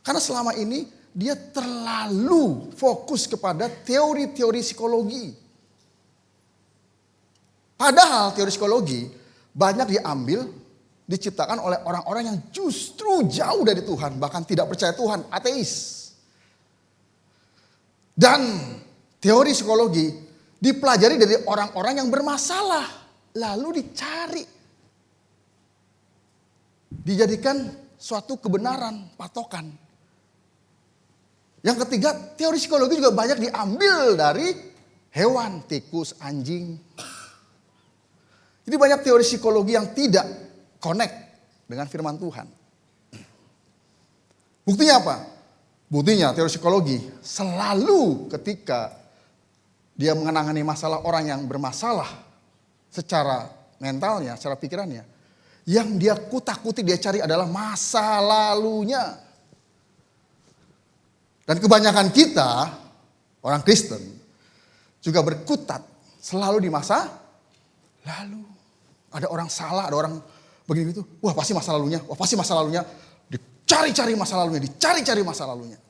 Karena selama ini dia terlalu fokus kepada teori-teori psikologi. Padahal teori psikologi banyak diambil, diciptakan oleh orang-orang yang justru jauh dari Tuhan, bahkan tidak percaya Tuhan, ateis. Dan teori psikologi dipelajari dari orang-orang yang bermasalah, lalu dicari. Dijadikan suatu kebenaran, patokan. Yang ketiga, teori psikologi juga banyak diambil dari hewan, tikus, anjing. Jadi banyak teori psikologi yang tidak connect dengan firman Tuhan. Buktinya apa? Buktinya teori psikologi selalu ketika dia mengenangani masalah orang yang bermasalah secara mentalnya, secara pikirannya, yang dia kutak-kutik dia cari adalah masa lalunya. Dan kebanyakan kita, orang Kristen, juga berkutat selalu di masa lalu. Ada orang salah, ada orang begini gitu. Wah pasti masa lalunya, Dicari-cari masa lalunya.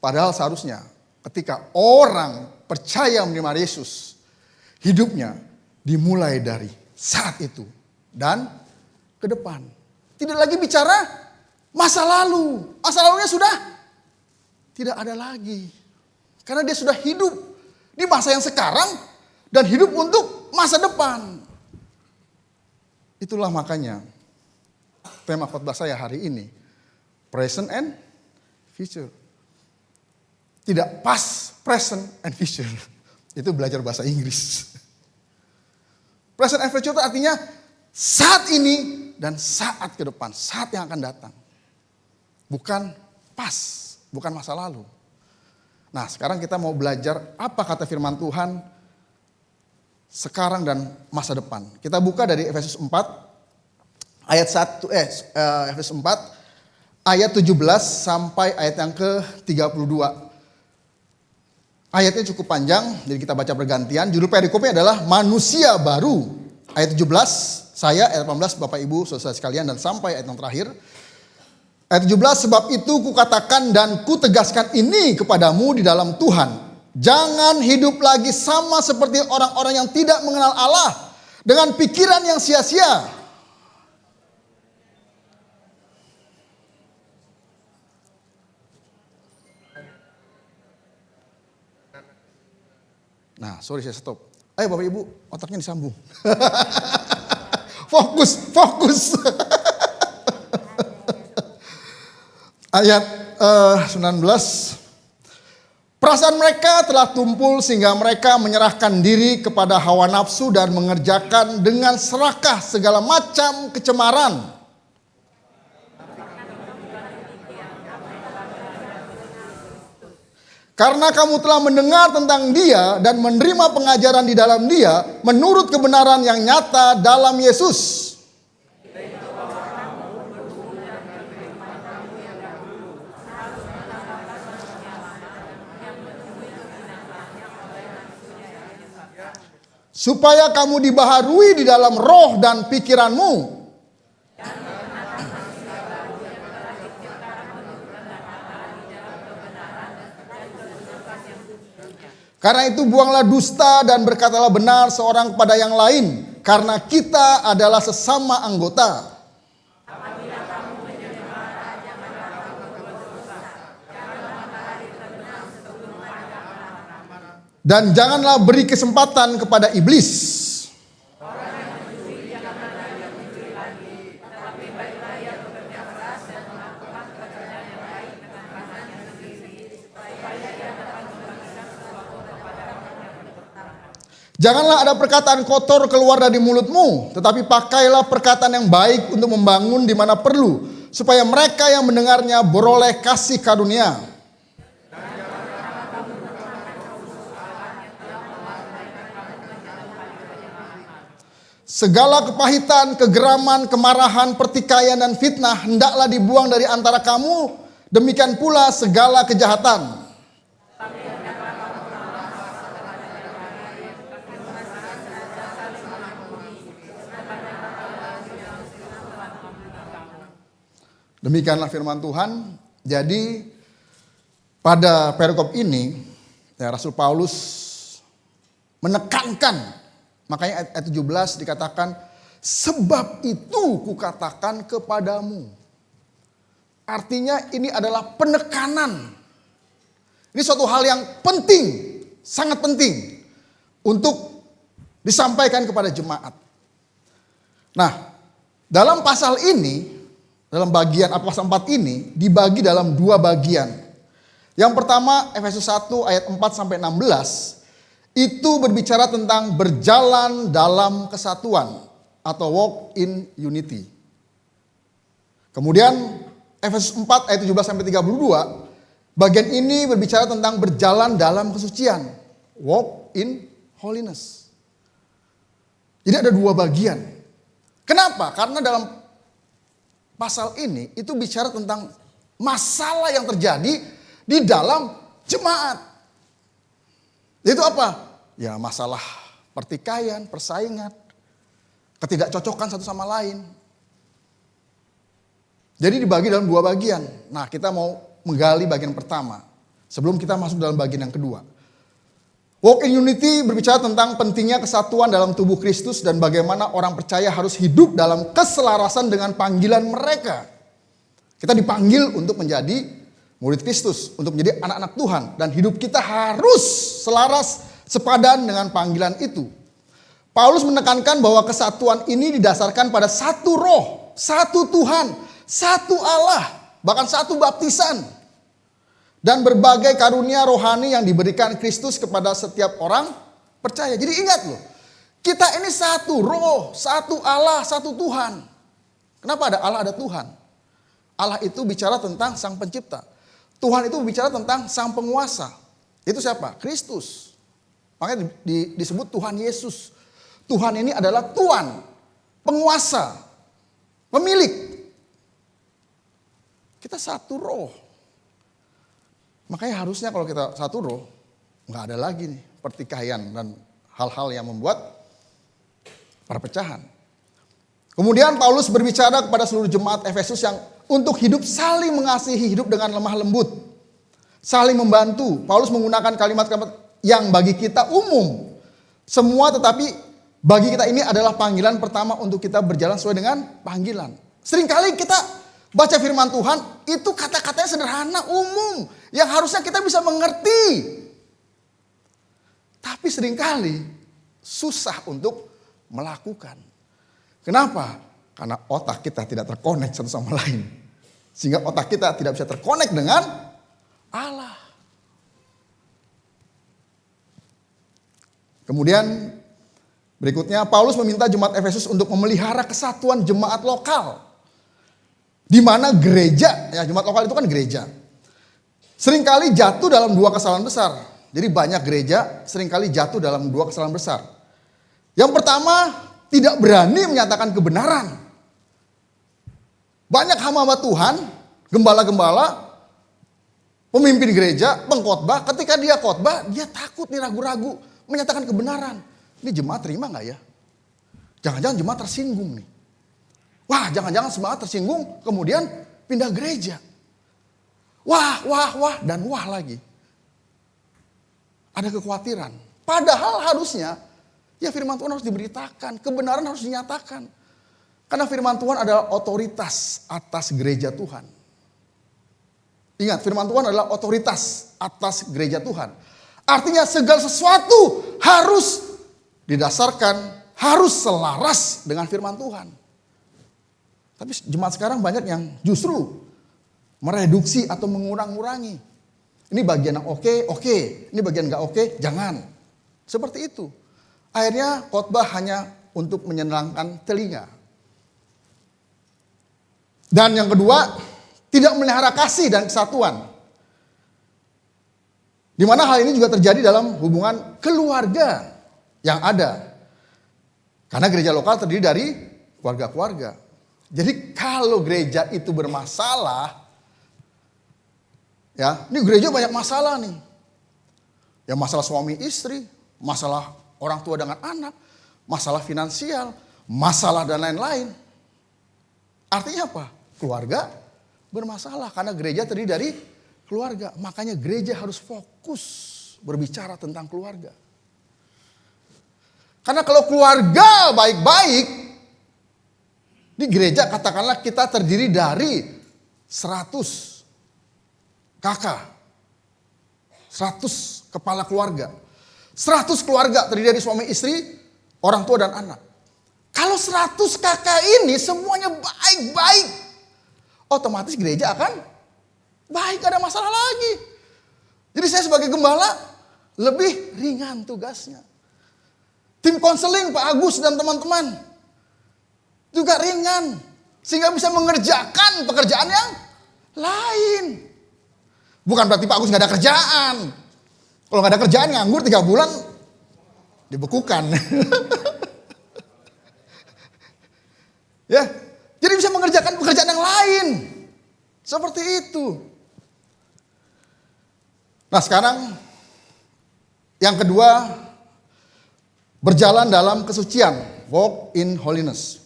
Padahal seharusnya ketika orang percaya menerima Yesus, hidupnya dimulai dari saat itu dan ke depan. Tidak lagi bicara masa lalu. Masa lalunya sudah tidak ada lagi. Karena dia sudah hidup di masa yang sekarang dan hidup untuk masa depan. Itulah makanya tema khotbah saya hari ini, present and future. Tidak past, present and future. Itu belajar bahasa Inggris. Present and future itu artinya saat ini dan saat ke depan, saat yang akan datang. Bukan past, bukan masa lalu. Nah, sekarang kita mau belajar apa kata firman Tuhan sekarang dan masa depan. Kita buka dari Efesus 4 ayat 1 Efesus 4 ayat 17 sampai ayat yang ke-32. Ayatnya cukup panjang, jadi kita baca bergantian. Judul perikopnya adalah manusia baru. Ayat 17, saya ayat 18 Bapak Ibu saudara sekalian dan sampai ayat yang terakhir. Ayat 17, sebab itu kukatakan dan kutegaskan ini kepadamu di dalam Tuhan. Jangan hidup lagi sama seperti orang-orang yang tidak mengenal Allah dengan pikiran yang sia-sia. Nah, sorry saya stop. Ayo Bapak Ibu, otaknya disambung. Fokus. Ayat 19. Perasaan mereka telah tumpul sehingga mereka menyerahkan diri kepada hawa nafsu dan mengerjakan dengan serakah segala macam kecemaran. Karena kamu telah mendengar tentang Dia dan menerima pengajaran di dalam Dia menurut kebenaran yang nyata dalam Yesus. Supaya kamu dibaharui di dalam roh dan pikiranmu. Karena itu buanglah dusta dan berkatalah benar seorang kepada yang lain. Karena kita adalah sesama anggota. Dan janganlah beri kesempatan kepada iblis. Janganlah ada perkataan kotor keluar dari mulutmu, tetapi pakailah perkataan yang baik untuk membangun di mana perlu, supaya mereka yang mendengarnya beroleh kasih karunia. Segala kepahitan, kegeraman, kemarahan, pertikaian, dan fitnah hendaklah dibuang dari antara kamu, demikian pula segala kejahatan. Demikianlah firman Tuhan. Jadi pada perikop ini ya, Rasul Paulus menekankan, makanya ayat 17 dikatakan, sebab itu kukatakan kepadamu. Artinya ini adalah penekanan. Ini suatu hal yang penting, sangat penting untuk disampaikan kepada jemaat. Nah, dalam pasal ini, dalam bagian pasal 4 ini dibagi dalam dua bagian. Yang pertama Efesus 1 ayat 4 sampai 16 itu berbicara tentang berjalan dalam kesatuan atau walk in unity. Kemudian Efesus 4 ayat 17 sampai 32 bagian ini berbicara tentang berjalan dalam kesucian, walk in holiness. Jadi ada dua bagian. Kenapa? Karena dalam pasal ini itu bicara tentang masalah yang terjadi di dalam jemaat. Itu apa? Ya masalah pertikaian, persaingan, ketidakcocokan satu sama lain. Jadi dibagi dalam dua bagian. Nah, kita mau menggali bagian pertama sebelum kita masuk dalam bagian yang kedua. Walk in unity berbicara tentang pentingnya kesatuan dalam tubuh Kristus dan bagaimana orang percaya harus hidup dalam keselarasan dengan panggilan mereka. Kita dipanggil untuk menjadi murid Kristus, untuk menjadi anak-anak Tuhan, dan hidup kita harus selaras sepadan dengan panggilan itu. Paulus menekankan bahwa kesatuan ini didasarkan pada satu roh, satu Tuhan, satu Allah, bahkan satu baptisan. Dan berbagai karunia rohani yang diberikan Kristus kepada setiap orang percaya. Jadi ingat loh, kita ini satu roh, satu Allah, satu Tuhan. Kenapa ada Allah, ada Tuhan? Allah itu bicara tentang sang pencipta. Tuhan itu bicara tentang sang penguasa. Itu siapa? Kristus. Makanya disebut Tuhan Yesus. Tuhan ini adalah Tuhan, penguasa, pemilik. Kita satu roh. Makanya harusnya kalau kita satu roh, nggak ada lagi nih pertikaian dan hal-hal yang membuat perpecahan. Kemudian Paulus berbicara kepada seluruh jemaat Efesus yang untuk hidup saling mengasihi, hidup dengan lemah lembut, saling membantu. Paulus menggunakan kalimat-kalimat yang bagi kita umum. Semua tetapi bagi kita ini adalah panggilan pertama untuk kita berjalan sesuai dengan panggilan. Seringkali kita baca firman Tuhan, itu kata-katanya sederhana, umum, yang harusnya kita bisa mengerti. Tapi seringkali susah untuk melakukan. Kenapa? Karena otak kita tidak terkonek satu sama lain. Sehingga otak kita tidak bisa terkonek dengan Allah. Kemudian berikutnya Paulus meminta jemaat Efesus untuk memelihara kesatuan jemaat lokal. Di mana gereja, ya jemaat lokal itu kan gereja, seringkali jatuh dalam dua kesalahan besar. Jadi banyak gereja seringkali jatuh dalam dua kesalahan besar. Yang pertama, tidak berani menyatakan kebenaran. Banyak hamba Tuhan, gembala-gembala, pemimpin gereja, pengkhotbah, ketika dia khotbah, dia takut nih, ragu-ragu menyatakan kebenaran. Ini jemaat terima gak ya? Jangan-jangan jemaat tersinggung nih. Wah, jangan-jangan semangat tersinggung, kemudian pindah gereja. Wah, dan wah lagi. Ada kekhawatiran. Padahal harusnya, ya firman Tuhan harus diberitakan, kebenaran harus dinyatakan. Karena firman Tuhan adalah otoritas atas gereja Tuhan. Ingat, firman Tuhan adalah otoritas atas gereja Tuhan. Artinya segala sesuatu harus didasarkan, harus selaras dengan firman Tuhan. Tapi jemaat sekarang banyak yang justru mereduksi atau mengurang-urangi. Ini bagian yang oke, ini bagian nggak oke, jangan. Seperti itu. Akhirnya khotbah hanya untuk menyenangkan telinga. Dan yang kedua, tidak melihara kasih dan kesatuan. Di mana hal ini juga terjadi dalam hubungan keluarga yang ada. Karena gereja lokal terdiri dari keluarga-keluarga. Jadi kalau gereja itu bermasalah, ya, ini gereja banyak masalah nih. Ya, masalah suami istri, masalah orang tua dengan anak, masalah finansial, masalah dan lain-lain. Artinya apa? Keluarga bermasalah karena gereja terdiri dari keluarga. Makanya gereja harus fokus berbicara tentang keluarga. Karena kalau keluarga baik-baik, di gereja katakanlah kita terdiri dari 100 kakak, 100 kepala keluarga, 100 keluarga terdiri dari suami istri, orang tua dan anak. Kalau 100 kakak ini semuanya baik-baik, otomatis gereja akan baik, gak ada masalah lagi. Jadi saya sebagai gembala lebih ringan tugasnya. Tim konseling Pak Agus dan teman-teman juga ringan. Sehingga bisa mengerjakan pekerjaan yang lain. Bukan berarti Pak Agus gak ada kerjaan. Kalau gak ada kerjaan nganggur 3 bulan dibekukan. Ya, jadi bisa mengerjakan pekerjaan yang lain. Seperti itu. Nah sekarang yang kedua, berjalan dalam kesucian, walk in holiness.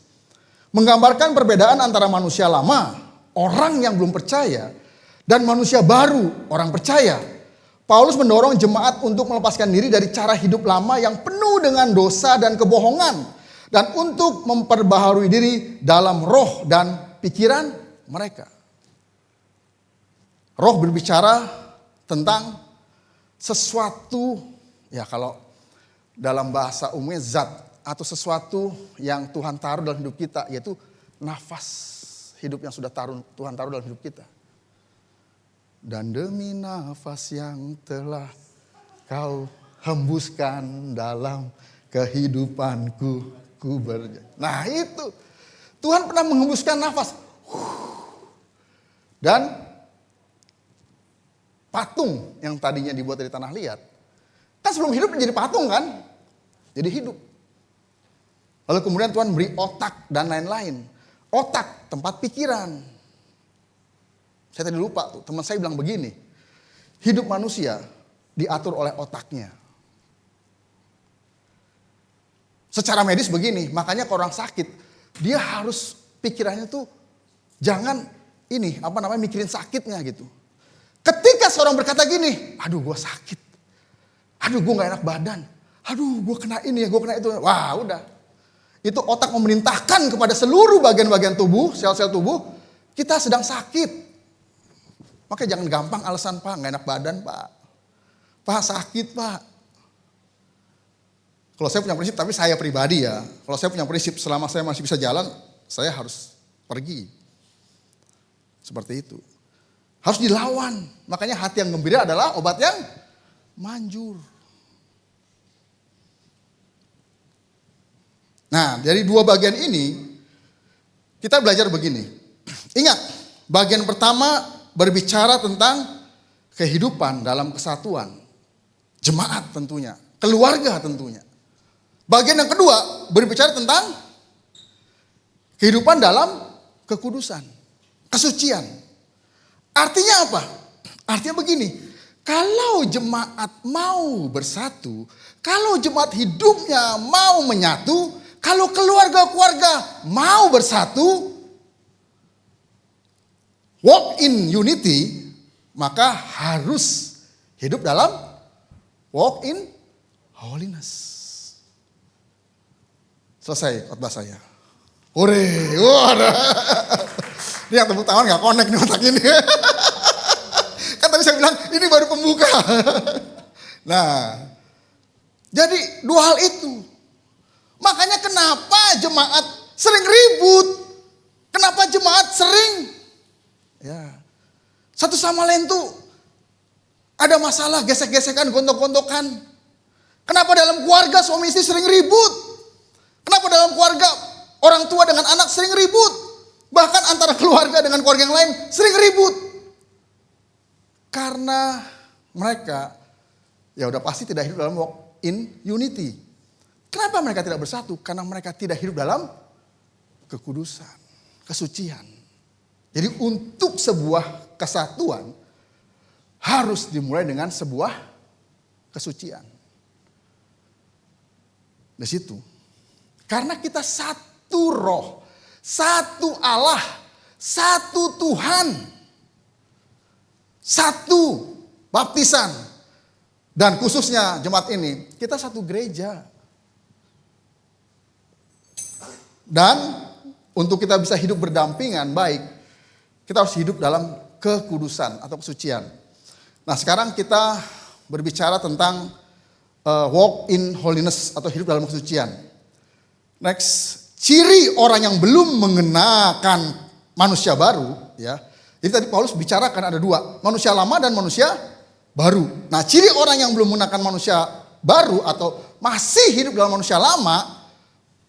Menggambarkan perbedaan antara manusia lama, orang yang belum percaya, dan manusia baru, orang percaya. Paulus mendorong jemaat untuk melepaskan diri dari cara hidup lama yang penuh dengan dosa dan kebohongan, dan untuk memperbaharui diri dalam roh dan pikiran mereka. Roh berbicara tentang sesuatu, ya kalau dalam bahasa umumnya zat atau sesuatu yang Tuhan taruh dalam hidup kita, yaitu nafas hidup yang sudah Tuhan taruh dalam hidup kita. Dan demi nafas yang telah kau hembuskan dalam kehidupanku, ku berjalan. Nah itu, Tuhan pernah menghembuskan nafas. Dan patung yang tadinya dibuat dari tanah liat, kan sebelum hidup menjadi patung kan? Jadi hidup. Lalu kemudian Tuhan beri otak dan lain-lain. Otak, tempat pikiran. Saya tadi lupa tuh, teman saya bilang begini. Hidup manusia diatur oleh otaknya. Secara medis begini, makanya kalau orang sakit, dia harus pikirannya tuh jangan mikirin sakitnya gitu. Ketika seorang berkata gini, aduh gue sakit, aduh gue gak enak badan, aduh gue kena ini ya, gue kena itu. Wah udah, itu otak memerintahkan kepada seluruh bagian-bagian tubuh, sel-sel tubuh, kita sedang sakit. Makanya jangan gampang alasan, Pak gak enak badan Pak, Pak sakit Pak. Kalau saya punya prinsip, tapi saya pribadi ya, kalau saya punya prinsip selama saya masih bisa jalan, saya harus pergi. Seperti itu. Harus dilawan. Makanya hati yang gembira adalah obat yang manjur. Nah, dari dua bagian ini kita belajar begini. Ingat, bagian pertama berbicara tentang kehidupan dalam kesatuan. Jemaat tentunya, keluarga tentunya. Bagian yang kedua berbicara tentang kehidupan dalam kekudusan, kesucian. Artinya apa? Artinya begini, kalau jemaat mau bersatu, kalau jemaat hidupnya mau menyatu, kalau keluarga-keluarga mau bersatu, walk in unity, maka harus hidup dalam walk in holiness. Selesai khotbah saya. Hore, ini yang tepuk tangan gak connect nih otak ini. Kan tadi saya bilang ini baru pembuka. Nah, jadi dua hal itu. Makanya kenapa jemaat sering ribut? Kenapa jemaat sering satu sama lain tuh ada masalah, gesek-gesekan, gontok-gontokan. Kenapa dalam keluarga suami istri sering ribut? Kenapa dalam keluarga orang tua dengan anak sering ribut? Bahkan antara keluarga dengan keluarga yang lain sering ribut. Karena mereka ya udah pasti tidak hidup dalam walk in unity. Kenapa mereka tidak bersatu? Karena mereka tidak hidup dalam kekudusan, kesucian. Jadi untuk sebuah kesatuan harus dimulai dengan sebuah kesucian. Di situ. Karena kita satu roh, satu Allah, satu Tuhan, satu baptisan. Dan khususnya jemaat ini, kita satu gereja. Dan untuk kita bisa hidup berdampingan baik, kita harus hidup dalam kekudusan atau kesucian. Nah sekarang kita berbicara tentang walk in holiness atau hidup dalam kesucian. Next, ciri orang yang belum mengenakan manusia baru, ya. Jadi tadi Paulus bicarakan ada dua, manusia lama dan manusia baru. Nah, ciri orang yang belum mengenakan manusia baru atau masih hidup dalam manusia lama,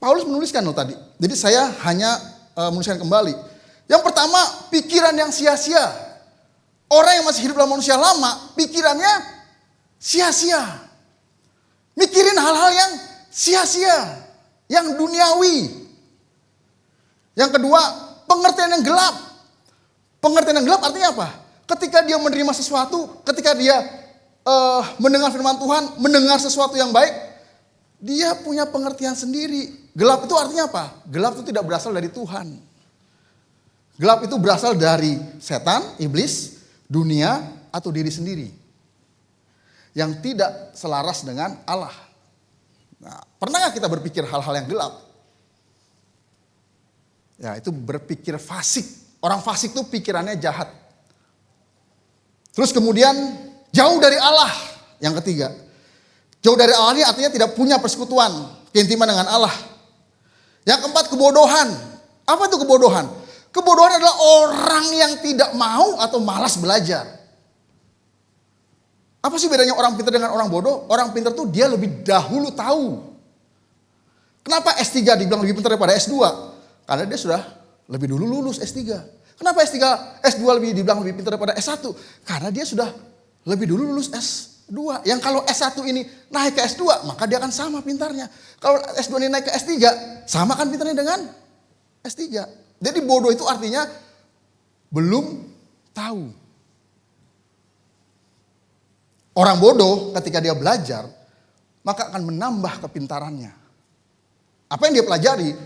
Paulus menuliskan loh tadi. Jadi saya hanya menuliskan kembali. Yang pertama, pikiran yang sia-sia. Orang yang masih hidup dalam manusia lama, pikirannya sia-sia. Mikirin hal-hal yang sia-sia, yang duniawi. Yang kedua, pengertian yang gelap. Pengertian yang gelap artinya apa? Ketika dia menerima sesuatu, ketika dia mendengar firman Tuhan, mendengar sesuatu yang baik, dia punya pengertian sendiri. Gelap itu artinya apa? Gelap itu tidak berasal dari Tuhan. Gelap itu berasal dari setan, iblis, dunia, atau diri sendiri. Yang tidak selaras dengan Allah. Nah, pernah gak kita berpikir hal-hal yang gelap? Ya, itu berpikir fasik. Orang fasik itu pikirannya jahat. Terus kemudian jauh dari Allah. Yang ketiga. Jauh dari Allah ini artinya tidak punya persekutuan, keintiman dengan Allah. Yang keempat, kebodohan. Apa itu kebodohan? Kebodohan adalah orang yang tidak mau atau malas belajar. Apa sih bedanya orang pintar dengan orang bodoh? Orang pintar tuh dia lebih dahulu tahu. Kenapa S3 dibilang lebih pintar daripada S2? Karena dia sudah lebih dulu lulus S3. Kenapa S2 dibilang lebih pintar daripada S1? Karena dia sudah lebih dulu lulus S2. Yang kalau S1 ini naik ke S2, maka dia akan sama pintarnya. Kalau S2 ini naik ke S3, sama kan pintarnya dengan S3. Jadi bodoh itu artinya belum tahu. Orang bodoh ketika dia belajar, maka akan menambah kepintarannya. Apa yang dia pelajari,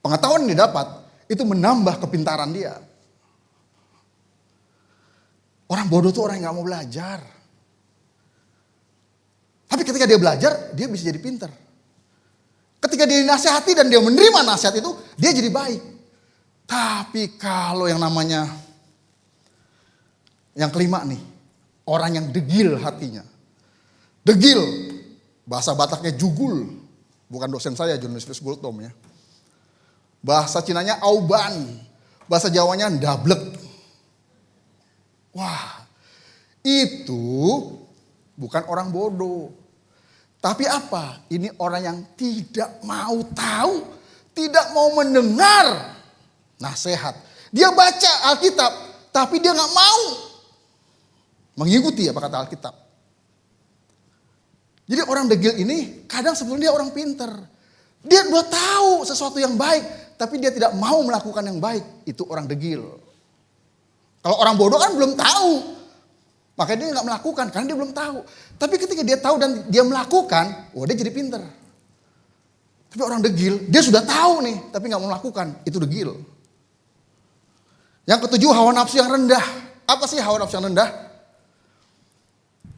pengetahuan yang dia dapat, itu menambah kepintaran dia. Orang bodoh itu orang yang gak mau belajar. Tapi ketika dia belajar, dia bisa jadi pintar. Ketika dia dinasihati dan dia menerima nasihat itu, dia jadi baik. Tapi kalau yang namanya, yang kelima nih, orang yang degil hatinya. Degil, bahasa Bataknya jugul. Bukan dosen saya, Jonas Bultom ya. Bahasa Cinanya auban. Bahasa Jawanya ndablek. Wah, itu bukan orang bodoh. Tapi apa? Ini orang yang tidak mau tahu. Tidak mau mendengar nasihat. Dia baca Alkitab, tapi dia gak mau mengikuti apa kata Alkitab. Jadi orang degil ini kadang sebetulnya dia orang pintar. Dia udah tahu sesuatu yang baik, tapi dia tidak mau melakukan yang baik. Itu orang degil. Kalau orang bodoh kan belum tahu, makanya dia nggak melakukan karena dia belum tahu. Tapi ketika dia tahu dan dia melakukan, dia jadi pintar. Tapi orang degil, dia sudah tahu nih, tapi nggak mau melakukan. Itu degil. Yang ketujuh, hawa nafsu yang rendah. Apa sih hawa nafsu yang rendah?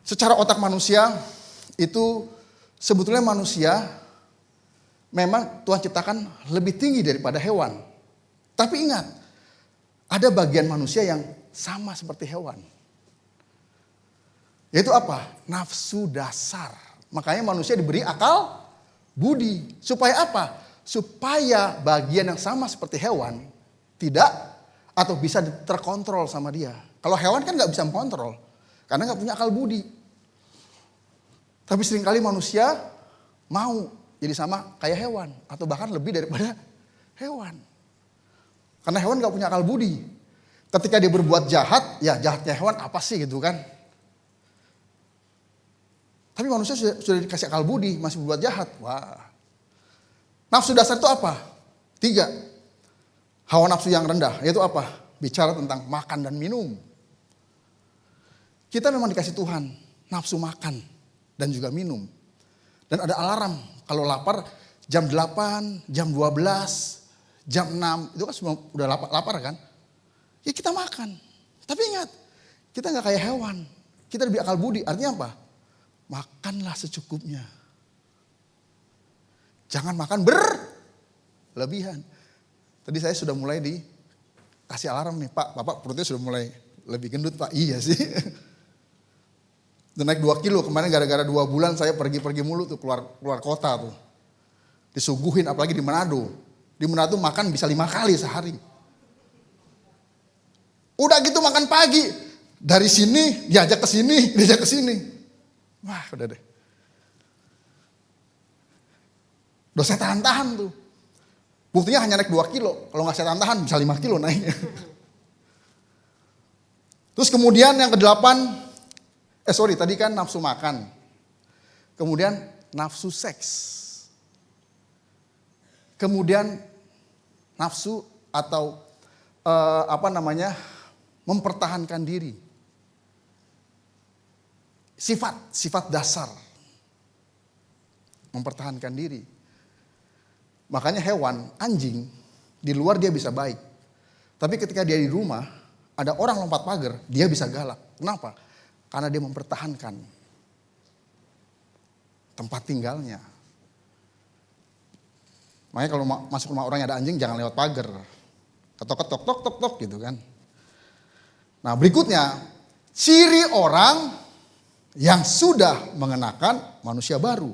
Secara otak manusia itu sebetulnya manusia memang Tuhan ciptakan lebih tinggi daripada hewan. Tapi ingat, ada bagian manusia yang sama seperti hewan. Yaitu apa? Nafsu dasar. Makanya manusia diberi akal budi. Supaya apa? Supaya bagian yang sama seperti hewan tidak atau bisa terkontrol sama dia. Kalau hewan kan gak bisa mengontrol. Karena gak punya akal budi. Tapi seringkali manusia mau jadi sama kayak hewan. Atau bahkan lebih daripada hewan. Karena hewan gak punya akal budi. Ketika dia berbuat jahat, ya jahatnya hewan apa sih gitu kan. Tapi manusia sudah dikasih akal budi, masih berbuat jahat. Wah. Nafsu dasar itu apa? 3. Hawa nafsu yang rendah, yaitu apa? Bicara tentang makan dan minum. Kita memang dikasih Tuhan nafsu makan dan juga minum. Dan ada alarm, kalau lapar jam 8, jam 12, jam 6, itu kan semua udah lapar kan? Ya kita makan. Tapi ingat, kita gak kayak hewan. Kita lebih akal budi, artinya apa? Makanlah secukupnya. Jangan makan berlebihan. Tadi saya sudah mulai dikasih alarm nih, Pak, Bapak perutnya sudah mulai lebih gendut Pak. Iya sih. Udah naik 2 kilo, kemarin gara-gara 2 bulan saya pergi-pergi mulu tuh keluar kota tuh. Disuguhin apalagi di Manado. Di Manado makan bisa 5 kali sehari. Udah gitu makan pagi. Dari sini diajak ke sini, diajak ke sini. Wah udah deh. Udah saya tahan-tahan tuh. Buktinya hanya naik 2 kilo. Kalau gak saya tahan-tahan bisa 5 kilo naiknya. Terus kemudian yang ke-8. Tadi kan nafsu makan. Kemudian nafsu seks. Kemudian nafsu atau mempertahankan diri. Sifat dasar. Mempertahankan diri. Makanya hewan, anjing, di luar dia bisa baik. Tapi ketika dia di rumah, ada orang lompat pagar, dia bisa galak. Kenapa? Karena dia mempertahankan tempat tinggalnya. Makanya kalau masuk rumah orang yang ada anjing, jangan lewat pagar. Ketok-ketok, tok-tok gitu kan. Nah berikutnya, ciri orang yang sudah mengenakan manusia baru.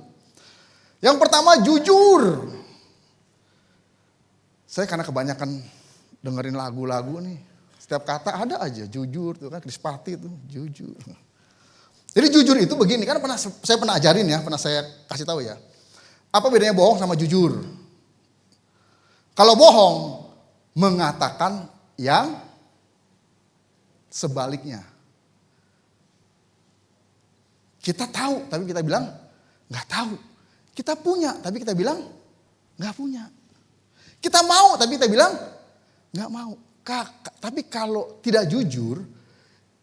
Yang pertama jujur. Saya karena kebanyakan dengerin lagu-lagu nih. Setiap kata ada aja jujur tuh kan, Krispati tuh jujur. Jadi jujur itu begini, kan saya pernah ajarin ya, pernah saya kasih tahu ya. Apa bedanya bohong sama jujur? Kalau bohong mengatakan yang sebaliknya. Kita tahu tapi kita bilang nggak tahu. Kita punya tapi kita bilang nggak punya. Kita mau tapi kita bilang nggak mau. Tapi kalau tidak jujur,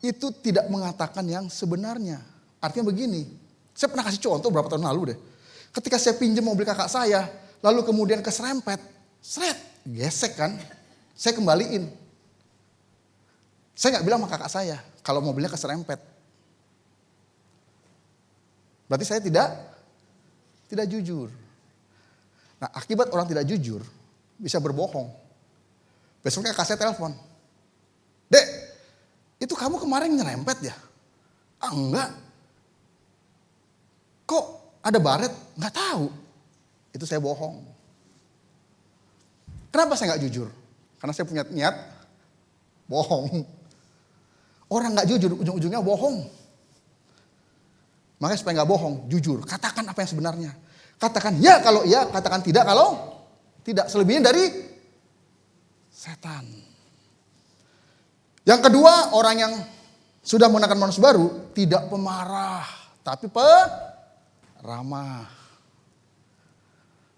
itu tidak mengatakan yang sebenarnya. Artinya begini, saya pernah kasih contoh berapa tahun lalu deh. Ketika saya pinjam mobil kakak saya, lalu kemudian keserempet, gesek kan, saya kembaliin. Saya nggak bilang sama kakak saya, kalau mobilnya keserempet. Berarti saya tidak jujur. Nah akibat orang tidak jujur, bisa berbohong. Besoknya kakak saya telepon. Dek, itu kamu kemarin nyerempet ya? Enggak. Kok ada baret? Enggak tahu. Itu saya bohong. Kenapa saya nggak jujur? Karena saya punya niat bohong. Orang nggak jujur, ujung-ujungnya bohong. Makanya supaya nggak bohong, jujur. Katakan apa yang sebenarnya. Katakan ya kalau iya, katakan tidak kalau tidak. Selebihnya dari setan. Yang kedua, orang yang sudah menggunakan manusia baru tidak pemarah, tapi peramah.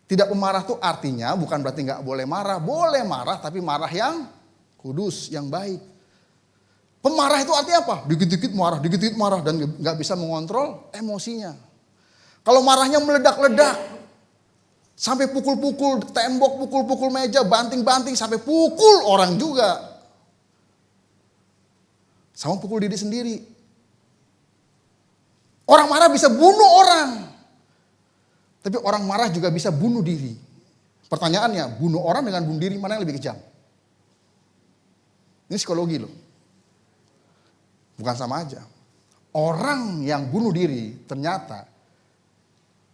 Tidak pemarah itu artinya bukan berarti nggak boleh marah tapi marah yang kudus, yang baik. Pemarah itu artinya apa? Dikit-dikit marah dan nggak bisa mengontrol emosinya. Kalau marahnya meledak-ledak, sampai pukul-pukul tembok, pukul-pukul meja, banting-banting, sampai pukul orang juga. Sama pukul diri sendiri. Orang marah bisa bunuh orang. Tapi orang marah juga bisa bunuh diri. Pertanyaannya, bunuh orang dengan bunuh diri mana yang lebih kejam? Ini psikologi loh. Bukan sama aja. Orang yang bunuh diri ternyata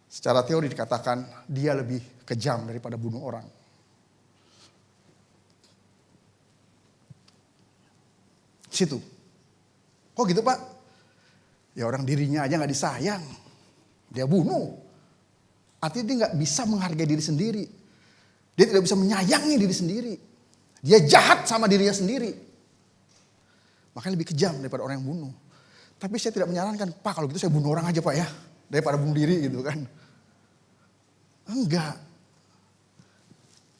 secara teori dikatakan dia lebih kejam daripada bunuh orang. Situ. Kok gitu Pak? Ya orang dirinya aja gak disayang. Dia bunuh. Artinya dia nggak bisa menghargai diri sendiri. Dia tidak bisa menyayangi diri sendiri. Dia jahat sama dirinya sendiri. Makanya lebih kejam daripada orang yang bunuh. Tapi saya tidak menyarankan, Pak kalau gitu saya bunuh orang aja Pak ya. Daripada bunuh diri gitu kan. Enggak.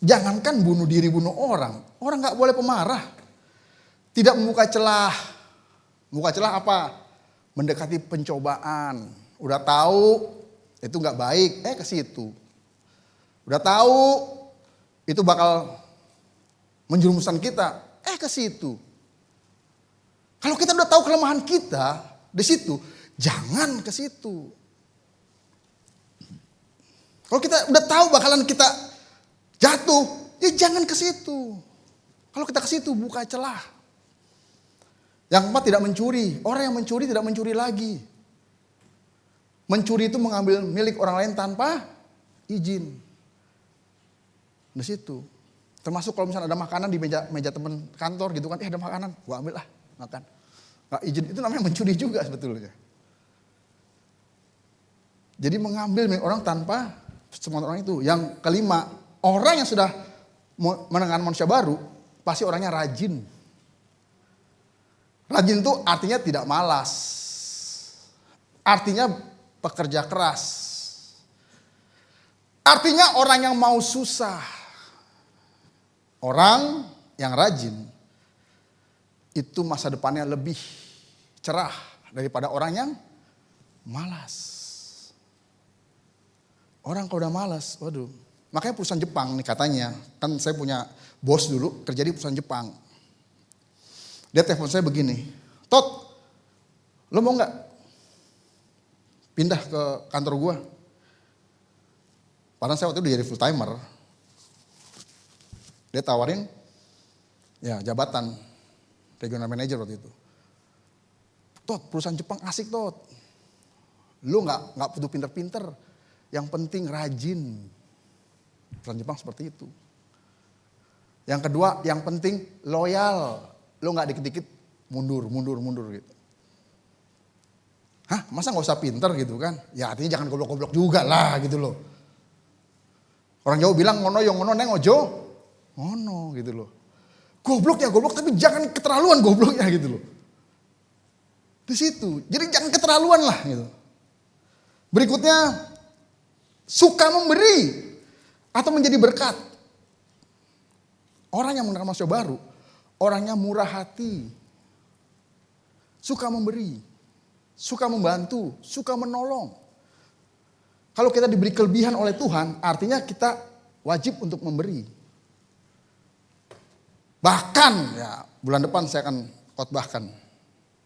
Jangankan bunuh diri, bunuh orang. Orang gak boleh pemarah. Tidak membuka celah. Membuka celah apa? Mendekati pencobaan. Udah tahu itu gak baik, ke situ. Udah tahu itu bakal menjerumuskan kita, ke situ. Kalau kita udah tahu kelemahan kita di situ, jangan ke situ. Kalau kita udah tahu bakalan kita jatuh, ya jangan ke situ. Kalau kita ke situ buka celah. Yang keempat, tidak mencuri. Orang yang mencuri tidak mencuri lagi. Mencuri itu mengambil milik orang lain tanpa izin. Di situ. Termasuk kalau misalnya ada makanan di meja teman kantor gitu kan, ada makanan, gua ambil lah makan. Gak izin, itu namanya mencuri juga sebetulnya. Jadi mengambil milik orang tanpa semua orang itu. Yang kelima, orang yang sudah mendengar manusia baru, pasti orangnya rajin. Rajin itu artinya tidak malas. Artinya pekerja keras. Artinya orang yang mau susah. Orang yang rajin itu masa depannya lebih cerah daripada orang yang malas. Orang kalau udah malas, waduh. Makanya perusahaan Jepang nih katanya, kan saya punya bos dulu kerja di perusahaan Jepang. Dia telepon saya begini, Tot, lo mau gak pindah ke kantor gua? Padahal saya waktu itu udah jadi full timer. Dia tawarin ya jabatan regional manager waktu itu. Tot, perusahaan Jepang asik Tot. Lu nggak butuh pinter-pinter, yang penting rajin. Perusahaan Jepang seperti itu. Yang kedua, yang penting loyal. Lu nggak dikit-dikit mundur gitu. Hah, masa nggak usah pinter gitu kan? Ya artinya jangan goblok-goblok juga lah gitu loh. Orang Jawa bilang ngono yang ngono neng ojo, ngono gitu loh. Goblok ya goblok, tapi jangan keterlaluan gobloknya gitu loh. Di situ, jadi jangan keterlaluan lah gitu. Berikutnya, suka memberi atau menjadi berkat. Orang yang menerima manusia baru, orangnya murah hati, suka memberi, suka membantu, suka menolong. Kalau kita diberi kelebihan oleh Tuhan, artinya kita wajib untuk memberi. Bahkan ya bulan depan saya akan khotbahkan.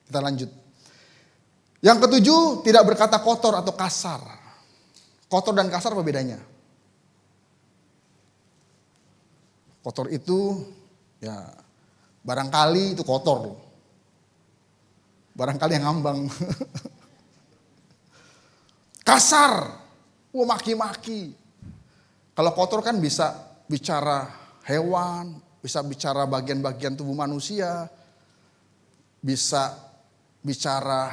Kita lanjut. Yang ketujuh, tidak berkata kotor atau kasar. Kotor dan kasar apa bedanya? Kotor itu ya barangkali itu kotor. Barangkali yang ngambang. Kasar. Wah maki-maki. Kalau kotor kan bisa bicara hewan, bisa bicara bagian-bagian tubuh manusia, bisa bicara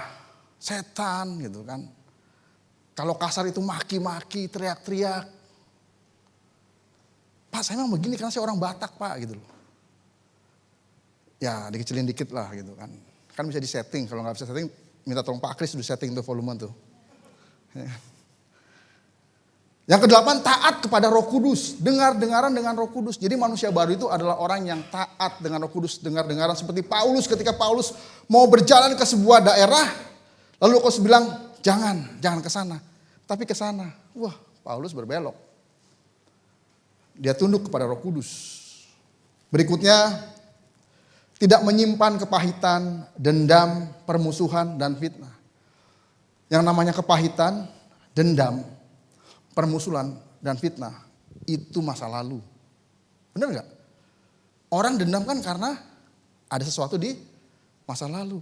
setan gitu kan. Kalau kasar itu maki-maki, teriak-teriak. Pak saya memang begini karena saya orang Batak Pak gitu loh. Ya dikecilin dikit lah gitu kan. Kan bisa disetting, kalau gak bisa setting minta tolong Pak Kris udah setting tuh volume tuh. Yang kedelapan, taat kepada Roh Kudus. Dengar-dengaran dengan Roh Kudus. Jadi manusia baru itu adalah orang yang taat dengan Roh Kudus. Dengar-dengaran seperti Paulus, ketika Paulus mau berjalan ke sebuah daerah, lalu Roh Kudus bilang, jangan ke sana, tapi ke sana. Wah, Paulus berbelok. Dia tunduk kepada Roh Kudus. Berikutnya, tidak menyimpan kepahitan, dendam, permusuhan, dan fitnah. Yang namanya kepahitan, dendam, permusuhan dan fitnah itu masa lalu. Benar gak? Orang dendam kan karena ada sesuatu di masa lalu.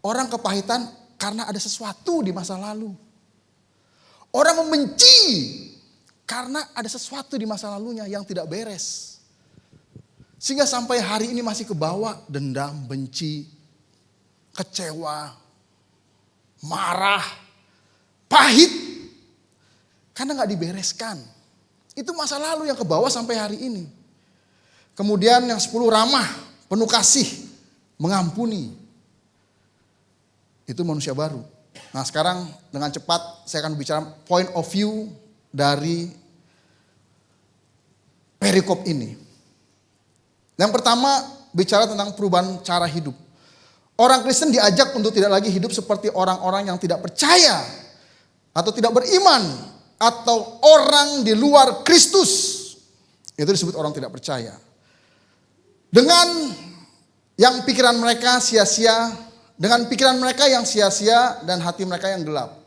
Orang kepahitan karena ada sesuatu di masa lalu. Orang membenci karena ada sesuatu di masa lalunya yang tidak beres. Sehingga sampai hari ini masih kebawa dendam, benci, kecewa, marah, pahit. Karena nggak dibereskan. Itu masa lalu yang ke bawah sampai hari ini. Kemudian yang 10 ramah, penuh kasih, mengampuni. Itu manusia baru. Nah sekarang dengan cepat saya akan bicara point of view dari perikop ini. Yang pertama bicara tentang perubahan cara hidup. Orang Kristen diajak untuk tidak lagi hidup seperti orang-orang yang tidak percaya atau tidak beriman atau orang di luar Kristus. Itu disebut orang tidak percaya. Dengan yang pikiran mereka sia-sia, dengan pikiran mereka yang sia-sia dan hati mereka yang gelap.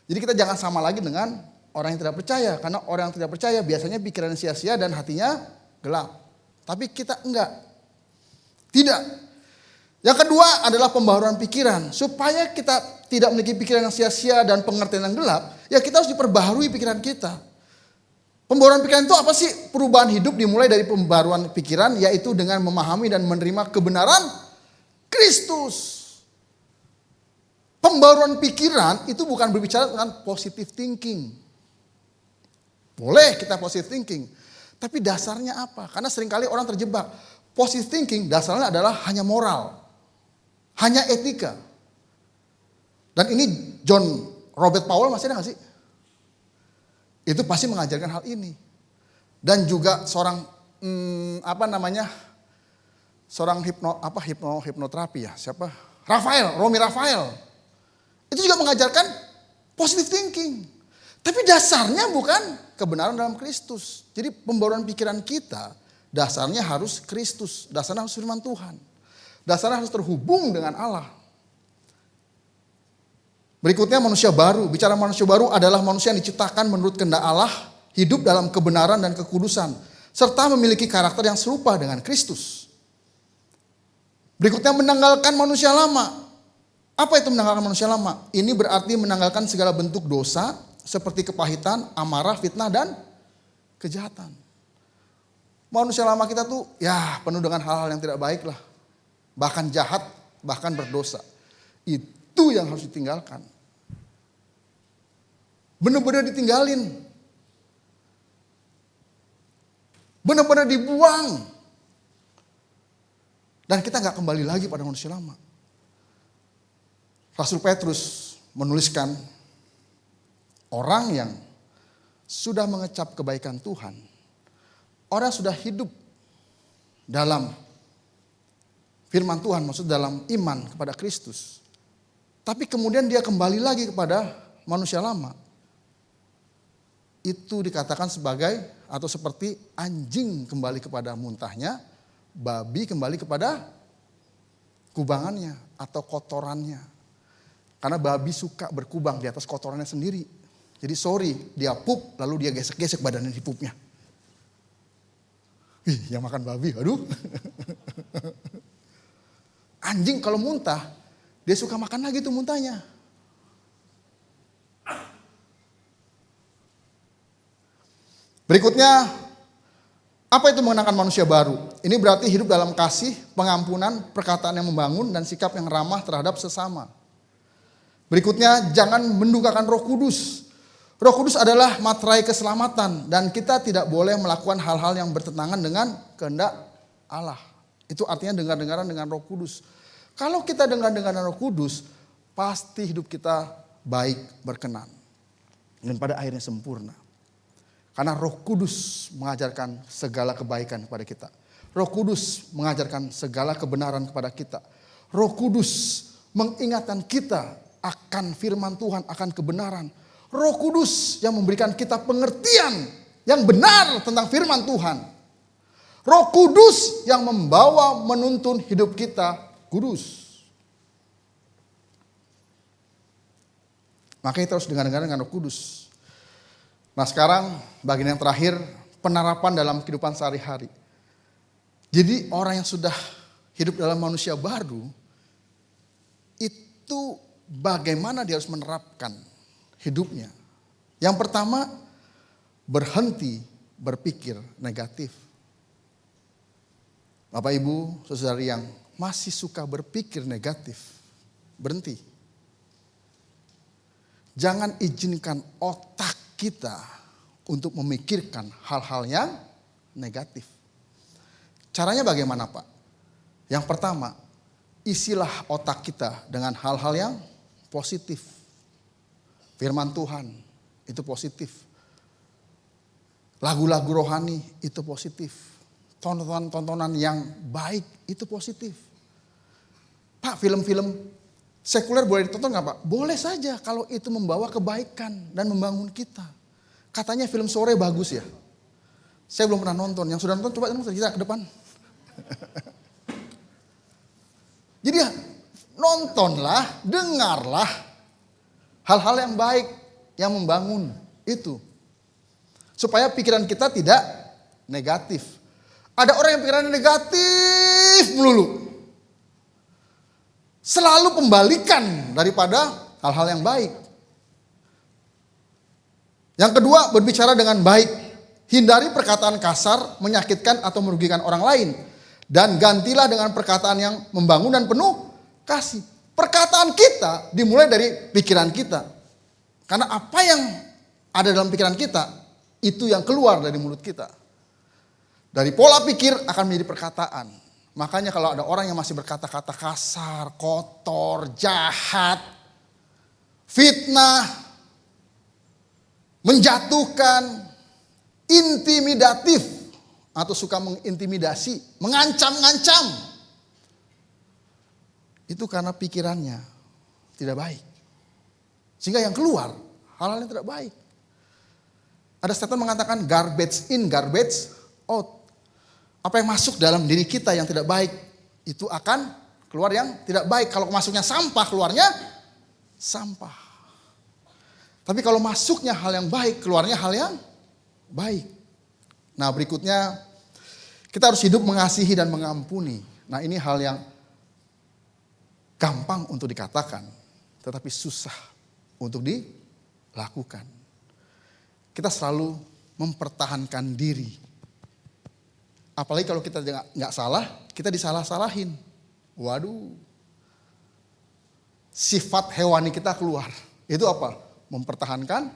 Jadi kita jangan sama lagi dengan orang yang tidak percaya. Karena orang yang tidak percaya biasanya pikiran sia-sia dan hatinya gelap. Tapi kita enggak. Tidak. Yang kedua adalah pembaharuan pikiran. Supaya kita tidak memiliki pikiran yang sia-sia dan pengertian yang gelap, ya kita harus diperbaharui pikiran kita. Pembaharuan pikiran itu apa sih? Perubahan hidup dimulai dari pembaharuan pikiran, yaitu dengan memahami dan menerima kebenaran Kristus. Pembaharuan pikiran itu bukan berbicara tentang positive thinking. Boleh kita positive thinking, tapi dasarnya apa? Karena seringkali orang terjebak. Positive thinking dasarnya adalah hanya moral, hanya etika. Dan ini John Robert Powell masih ada gak sih? Itu pasti mengajarkan hal ini. Dan juga seorang seorang hipnoterapi ya, siapa? Romi Rafael. Itu juga mengajarkan positive thinking. Tapi dasarnya bukan kebenaran dalam Kristus. Jadi pembaruan pikiran kita dasarnya harus Kristus, dasarnya harus firman Tuhan. Dasarnya harus terhubung dengan Allah. Berikutnya manusia baru. Bicara manusia baru adalah manusia yang diciptakan menurut kehendak Allah, hidup dalam kebenaran dan kekudusan, serta memiliki karakter yang serupa dengan Kristus. Berikutnya menanggalkan manusia lama. Apa itu menanggalkan manusia lama? Ini berarti menanggalkan segala bentuk dosa seperti kepahitan, amarah, fitnah, dan kejahatan. Manusia lama kita tuh ya penuh dengan hal-hal yang tidak baik lah. Bahkan jahat, bahkan berdosa. Itu yang harus ditinggalkan. Benar-benar ditinggalin. Benar-benar dibuang. Dan kita gak kembali lagi pada manusia lama. Rasul Petrus menuliskan, orang yang sudah mengecap kebaikan Tuhan, orang yang sudah hidup dalam firman Tuhan, maksud dalam iman kepada Kristus, tapi kemudian dia kembali lagi kepada manusia lama, itu dikatakan sebagai atau seperti anjing kembali kepada muntahnya, babi kembali kepada kubangannya atau kotorannya. Karena babi suka berkubang di atas kotorannya sendiri. Jadi sorry, dia pup lalu dia gesek-gesek badannya di pupnya. Yang makan babi, aduh. Anjing kalau muntah, dia suka makan lagi tuh muntahnya. Berikutnya, apa itu mengenakan manusia baru? Ini berarti hidup dalam kasih, pengampunan, perkataan yang membangun, dan sikap yang ramah terhadap sesama. Berikutnya, jangan mendukakan Roh Kudus. Roh Kudus adalah materai keselamatan dan kita tidak boleh melakukan hal-hal yang bertentangan dengan kehendak Allah. Itu artinya dengar-dengaran dengan Roh Kudus. Kalau kita dengar-dengaran Roh Kudus, pasti hidup kita baik, berkenan. Dan pada akhirnya sempurna. Karena Roh Kudus mengajarkan segala kebaikan kepada kita. Roh Kudus mengajarkan segala kebenaran kepada kita. Roh Kudus mengingatkan kita akan firman Tuhan, akan kebenaran. Roh Kudus yang memberikan kita pengertian yang benar tentang firman Tuhan. Roh Kudus yang membawa menuntun hidup kita kudus. Maka kita harus dengar-dengar dengan Roh Kudus. Nah sekarang bagian yang terakhir, penerapan dalam kehidupan sehari-hari. Jadi orang yang sudah hidup dalam manusia baru, itu bagaimana dia harus menerapkan hidupnya. Yang pertama, berhenti berpikir negatif. Bapak Ibu, saudari yang masih suka berpikir negatif, berhenti. Jangan izinkan otak kita untuk memikirkan hal-hal yang negatif. Caranya bagaimana, Pak? Yang pertama, isilah otak kita dengan hal-hal yang positif. Firman Tuhan itu positif. Lagu-lagu rohani itu positif. Tontonan-tontonan yang baik itu positif. Pak, film-film sekuler boleh ditonton nggak Pak? Boleh saja kalau itu membawa kebaikan dan membangun kita. Katanya film sore bagus ya. Saya belum pernah nonton. Yang sudah nonton coba nonton kita ke depan. Jadi ya, nontonlah, dengarlah hal-hal yang baik, yang membangun itu. Supaya pikiran kita tidak negatif. Ada orang yang pikirannya negatif melulu. Selalu pembalikan daripada hal-hal yang baik. Yang kedua, berbicara dengan baik. Hindari perkataan kasar, menyakitkan atau merugikan orang lain. Dan gantilah dengan perkataan yang membangun dan penuh kasih. Perkataan kita dimulai dari pikiran kita. Karena apa yang ada dalam pikiran kita, itu yang keluar dari mulut kita. Dari pola pikir akan menjadi perkataan. Makanya kalau ada orang yang masih berkata-kata kasar, kotor, jahat, fitnah, menjatuhkan, intimidatif, atau suka mengintimidasi, mengancam-ngancam. Itu karena pikirannya tidak baik. Sehingga yang keluar hal-hal yang tidak baik. Ada statement mengatakan garbage in, garbage out. Apa yang masuk dalam diri kita yang tidak baik, itu akan keluar yang tidak baik. Kalau masuknya sampah, keluarnya sampah. Tapi kalau masuknya hal yang baik, keluarnya hal yang baik. Nah berikutnya, kita harus hidup mengasihi dan mengampuni. Nah ini hal yang gampang untuk dikatakan, tetapi susah untuk dilakukan. Kita selalu mempertahankan diri. Apalagi kalau kita nggak salah, kita disalah-salahin. Waduh, sifat hewani kita keluar. Itu apa? Mempertahankan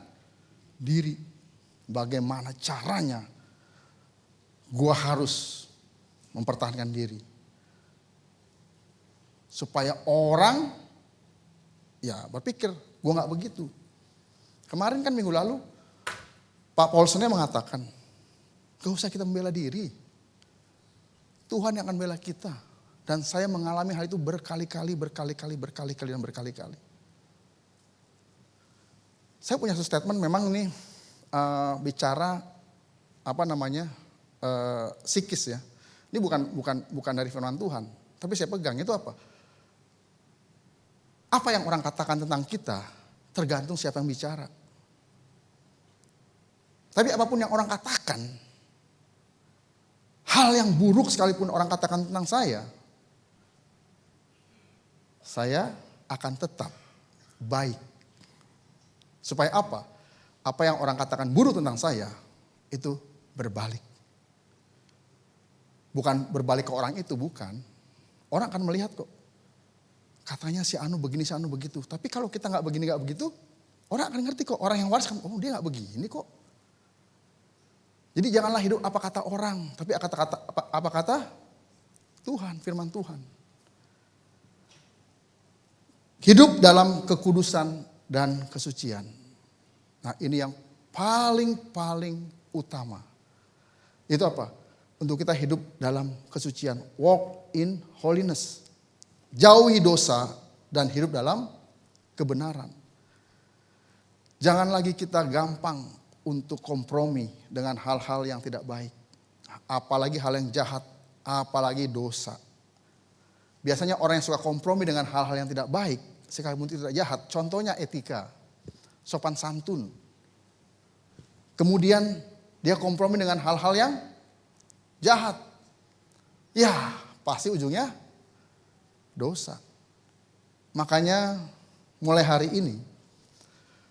diri. Bagaimana caranya? Gua harus mempertahankan diri. Supaya orang ya berpikir, gua nggak begitu. Kemarin kan minggu lalu, Pak Paulsennya mengatakan, gak usah kita membela diri. Tuhan yang akan bela kita. Dan saya mengalami hal itu berkali-kali. Saya punya satu statement memang ini bicara psikis ya. Ini bukan dari firman Tuhan. Tapi saya pegang itu apa? Apa yang orang katakan tentang kita tergantung siapa yang bicara. Tapi apapun yang orang katakan, hal yang buruk sekalipun orang katakan tentang saya akan tetap baik. Supaya apa? Apa yang orang katakan buruk tentang saya, itu berbalik. Bukan berbalik ke orang itu, bukan. Orang akan melihat kok. Katanya si Anu begini, si Anu begitu. Tapi kalau kita gak begini, gak begitu, orang akan ngerti kok. Orang yang waras kan, oh dia gak begini kok. Jadi janganlah hidup apa kata orang, tapi apa kata Tuhan, firman Tuhan. Hidup dalam kekudusan dan kesucian. Nah ini yang paling utama. Itu apa? Untuk kita hidup dalam kesucian. Walk in holiness. Jauhi dosa dan hidup dalam kebenaran. Jangan lagi kita gampang untuk kompromi dengan hal-hal yang tidak baik. Apalagi hal yang jahat, apalagi dosa. Biasanya orang yang suka kompromi dengan hal-hal yang tidak baik, sekalipun tidak jahat. Contohnya etika, sopan santun. Kemudian dia kompromi dengan hal-hal yang jahat. Ya pasti ujungnya dosa. Makanya mulai hari ini,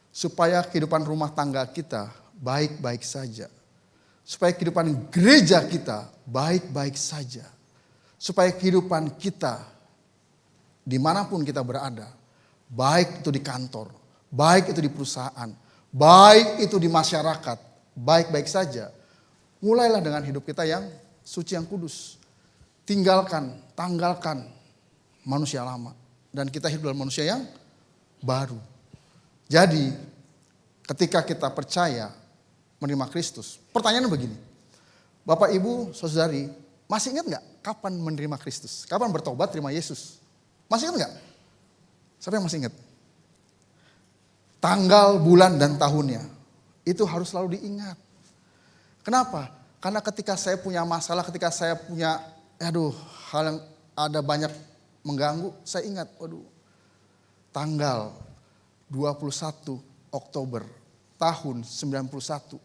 supaya kehidupan rumah tangga kita baik-baik saja. Supaya kehidupan gereja kita baik-baik saja. Supaya kehidupan kita dimanapun kita berada, baik itu di kantor, baik itu di perusahaan, baik itu di masyarakat, baik-baik saja. Mulailah dengan hidup kita yang suci, yang kudus. Tanggalkan manusia lama. Dan kita hidup dalam manusia yang baru. Jadi ketika kita percaya menerima Kristus, pertanyaannya begini. Bapak, Ibu, Saudari, masih ingat gak kapan menerima Kristus? Kapan bertobat terima Yesus? Masih ingat gak? Siapa yang masih ingat? Tanggal, bulan, dan tahunnya. Itu harus selalu diingat. Kenapa? Karena ketika saya punya masalah, ketika saya punya hal yang ada banyak mengganggu, saya ingat, tanggal 21 Oktober tahun 91,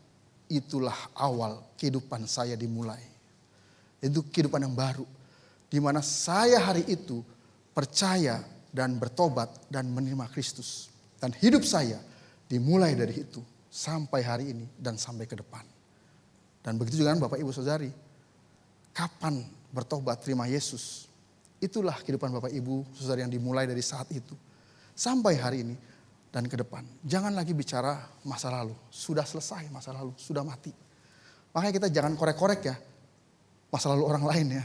itulah awal kehidupan saya dimulai. Itu kehidupan yang baru. Di mana saya hari itu percaya dan bertobat dan menerima Kristus. Dan hidup saya dimulai dari itu sampai hari ini dan sampai ke depan. Dan begitu juga Bapak, Ibu, Saudari. Kapan bertobat terima Yesus? Itulah kehidupan Bapak, Ibu, Saudari yang dimulai dari saat itu. Sampai hari ini dan ke depan. Jangan lagi bicara masa lalu. Sudah selesai masa lalu, sudah mati. Makanya kita jangan korek-korek ya masa lalu orang lain ya.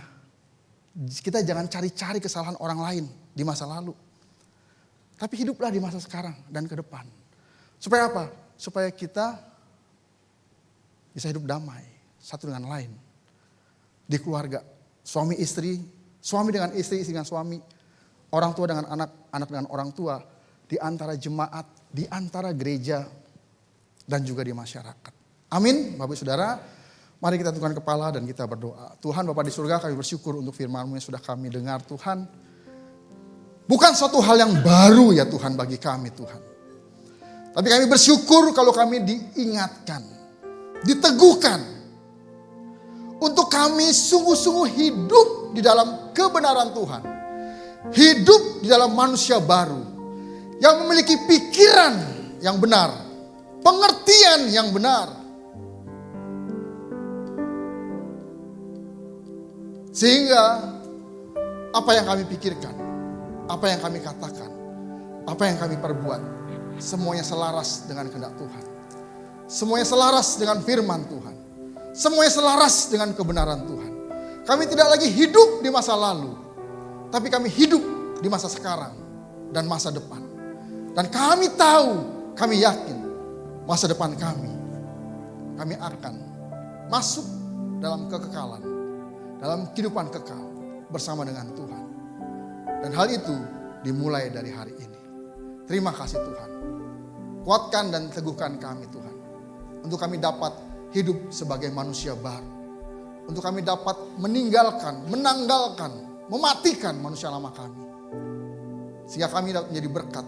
Kita jangan cari-cari kesalahan orang lain di masa lalu. Tapi hiduplah di masa sekarang dan ke depan. Supaya apa? Supaya kita bisa hidup damai satu dengan lain. Di keluarga, suami istri, suami dengan istri, istri dengan suami, orang tua dengan anak, anak dengan orang tua, di antara jemaat, di antara gereja, dan juga di masyarakat. Amin, Bapak Saudara. Mari kita tundukkan kepala dan kita berdoa. Tuhan Bapa di surga, kami bersyukur untuk firman-Mu yang sudah kami dengar Tuhan. Bukan suatu hal yang baru ya Tuhan bagi kami Tuhan. Tapi kami bersyukur kalau kami diingatkan, diteguhkan. Untuk kami sungguh-sungguh hidup di dalam kebenaran Tuhan. Hidup di dalam manusia baru. Yang memiliki pikiran yang benar. Pengertian yang benar. Sehingga apa yang kami pikirkan, apa yang kami katakan, apa yang kami perbuat, semuanya selaras dengan kehendak Tuhan. Semuanya selaras dengan firman Tuhan. Semuanya selaras dengan kebenaran Tuhan. Kami tidak lagi hidup di masa lalu, tapi kami hidup di masa sekarang dan masa depan. Dan kami tahu, kami yakin masa depan kami akan masuk dalam kekekalan, dalam kehidupan kekal bersama dengan Tuhan. Dan hal itu dimulai dari hari ini. Terima kasih Tuhan. Kuatkan dan teguhkan kami Tuhan. Untuk kami dapat hidup sebagai manusia baru. Untuk kami dapat meninggalkan, menanggalkan, mematikan manusia lama kami. Sehingga kami dapat menjadi berkat.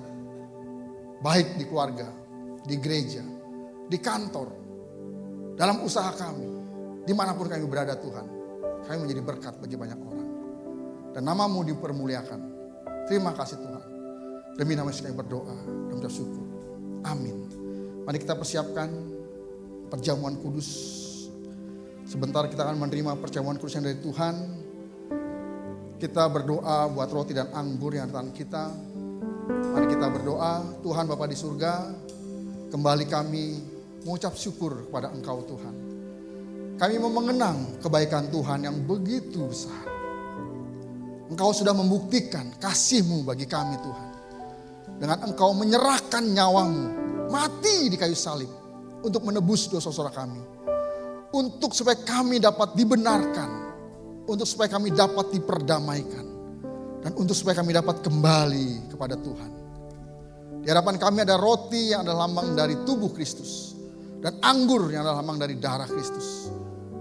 Baik di keluarga, di gereja, di kantor, dalam usaha kami. Dimanapun kami berada Tuhan. Kami menjadi berkat bagi banyak orang. Dan nama-Mu dipermuliakan. Terima kasih Tuhan. Demi nama Yesus kami berdoa dan mengucap syukur. Amin. Mari kita persiapkan perjamuan kudus. Sebentar kita akan menerima perjamuan kudus yang dari Tuhan. Kita berdoa buat roti dan anggur yang ada di tangan kita. Mari kita berdoa. Tuhan Bapa di surga, kembali kami mengucap syukur kepada Engkau Tuhan. Kami mau mengenang kebaikan Tuhan yang begitu besar. Engkau sudah membuktikan kasih-Mu bagi kami Tuhan. Dengan Engkau menyerahkan nyawa-Mu, mati di kayu salib untuk menebus dosa-dosa kami. Untuk supaya kami dapat dibenarkan. Untuk supaya kami dapat diperdamaikan. Dan untuk supaya kami dapat kembali kepada Tuhan. Di hadapan kami ada roti yang adalah lambang dari tubuh Kristus. Dan anggur yang adalah lambang dari darah Kristus.